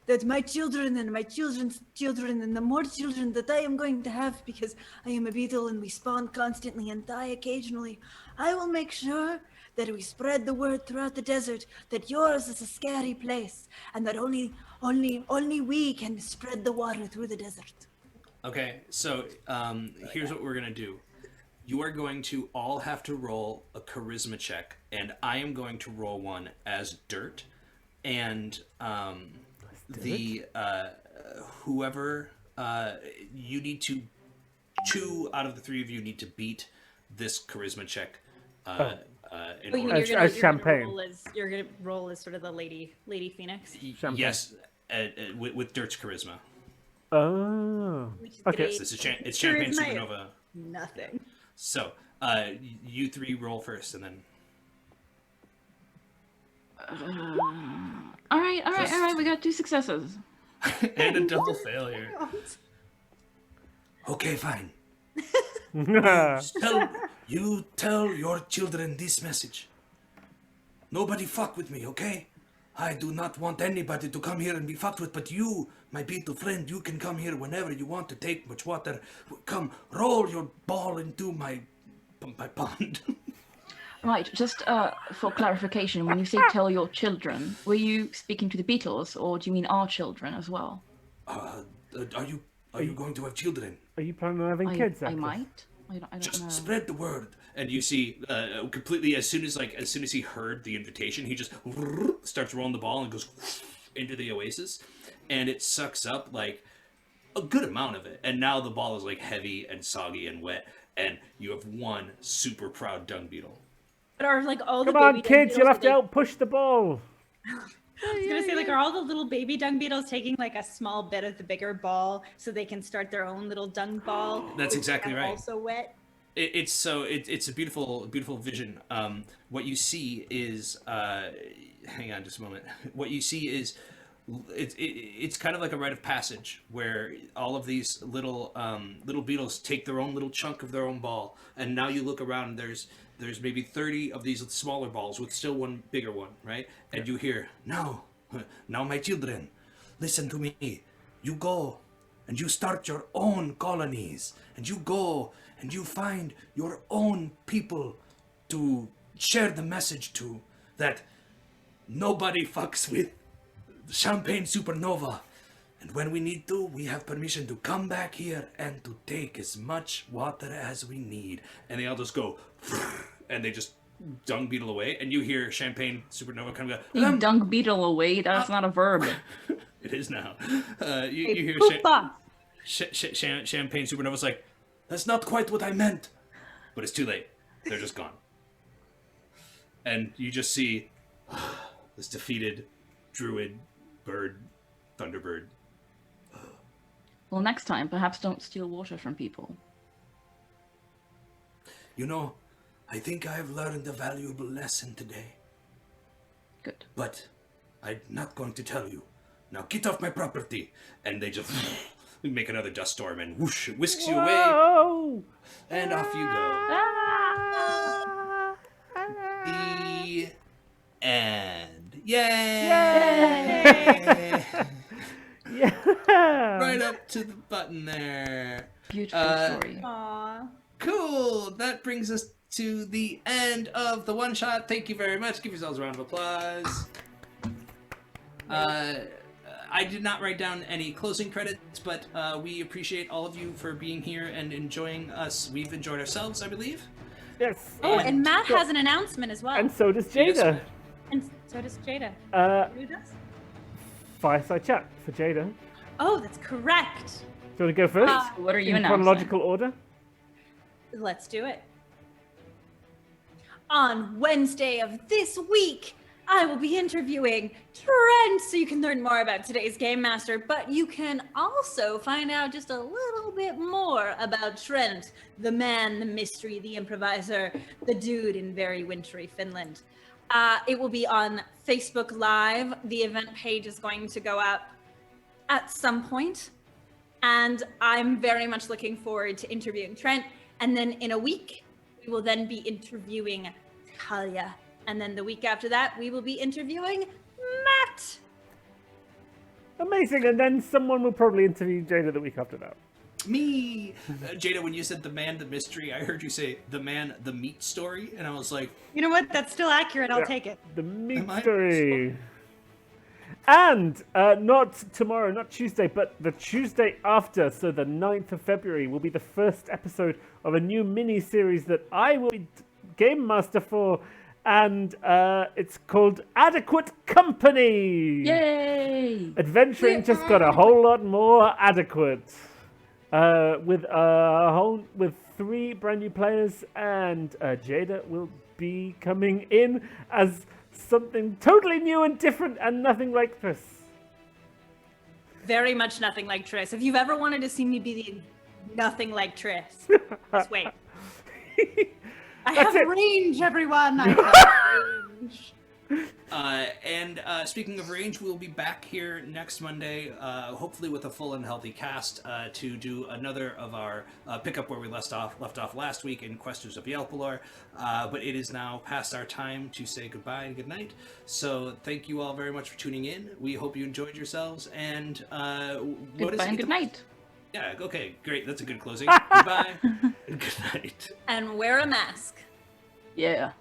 that my children and my children's children and the more children that I am going to have, because I am a beetle and we spawn constantly and die occasionally, I will make sure that we spread the word throughout the desert that yours is a scary place and that only we can spread the water through the desert. Okay, so here's what we're gonna do. You are going to all have to roll a charisma check, and I am going to roll one as dirt, and whoever you need to, 2 out of the 3 of you need to beat this charisma check. In Oh, you order mean As- you're gonna, as champagne. you're gonna roll as sort of the lady Phoenix? Champagne. Yes, with Dirt's charisma. Oh. Which is Okay. great. It's Champagne Charisma. Supernova. Nothing. So, you 3 roll first, and then All right. We got 2 successes. and a double failure. Okay, fine. Oh. You tell your children this message. Nobody fuck with me, okay? I do not want anybody to come here and be fucked with, but you, my beetle friend, you can come here whenever you want to take much water. Come, roll your ball into my pond. Right, just for clarification, when you say tell your children, were you speaking to the beetles, or do you mean our children as well? Are you going to have children? Are you planning on having kids? I Atlas? might. I don't Just know. spread the word. And you see, completely as soon as he heard the invitation, he just starts rolling the ball and goes into the oasis, and it sucks up like a good amount of it. And now the ball is like heavy and soggy and wet, and you have one super proud dung beetle. But are like all the Come on, baby kids, you'll have to beetles, help push the ball. I was gonna say, like, are all the little baby dung beetles taking like a small bit of the bigger ball so they can start their own little dung ball? That's exactly and right. Also wet. It's a beautiful vision. What you see is hang on just a moment. What you see is it's kind of like a rite of passage where all of these little beetles take their own little chunk of their own ball, and now you look around and there's maybe 30 of these smaller balls with still one bigger one, right? And you hear, Now, my children, listen to me. You go and you start your own colonies, and you go and you find your own people to share the message to, that nobody fucks with Champagne Supernova. And when we need to, we have permission to come back here and to take as much water as we need. and they all just go, and they just dung beetle away, and you hear Champagne Supernova kind of go, You dung beetle away. That's not a verb. it is now. You hear Poof off. Champagne Supernova's like, That's not quite what I meant. but it's too late. They're just gone. And you just see this defeated druid, bird, thunderbird. Well, next time, perhaps don't steal water from people. You know, I think I have learned a valuable lesson today. Good. But I'm not going to tell you. Now get off my property. And they just make another dust storm, and whoosh, it whisks you away, Whoa! and off you go. Ah! The end. Yay! Yeah. Right up to the button there. Beautiful story. Aw. Cool. That brings us to the end of the one shot. Thank you very much. Give yourselves a round of applause. I did not write down any closing credits, but we appreciate all of you for being here and enjoying us. We've enjoyed ourselves, I believe. Yes. Oh, and Matt so- has an announcement as well. And so does Yes, Jada. And so does Jada. Who does? Fireside chat for Jada. Oh, that's correct. Do you want to go first? What are you In announcing? chronological order? Let's do it. On Wednesday of this week, I will be interviewing Trent, so you can learn more about today's Game Master, but you can also find out just a little bit more about Trent, the man, the mystery, the improviser, the dude in very wintry Finland. It will be on Facebook Live. The event page is going to go up at some point, and I'm very much looking forward to interviewing Trent. And then in a week, we will then be interviewing Talia. And then the week after that, we will be interviewing Matt. Amazing. And then someone will probably interview Jada the week after that. Me! Jada, when you said the man, the mystery, I heard you say the man, the meat story, and I was like, You know what? That's still accurate. I'll take it. The Am I- mystery. And not tomorrow, not Tuesday, but the Tuesday after, so the 9th of February, will be the first episode of a new mini-series that I will be Game Master for, and it's called Adequate Company! Yay! Adventuring just got a whole lot more adequate. With 3 brand new players, and Jada will be coming in as something totally new and different and nothing like this. Very much nothing like Triss. If you've ever wanted to see me be the nothing like Triss, just wait. I That's have it. range, everyone. I have range. And speaking of range, we'll be back here next Monday, hopefully with a full and healthy cast, to do another of our pick up where we left off last week in Questers of Yalpelor. But it is now past our time to say goodbye and good night. So thank you all very much for tuning in. We hope you enjoyed yourselves, and Goodbye and good night. Yeah, okay, great. That's a good closing. Goodbye and good night. And wear a mask. Yeah.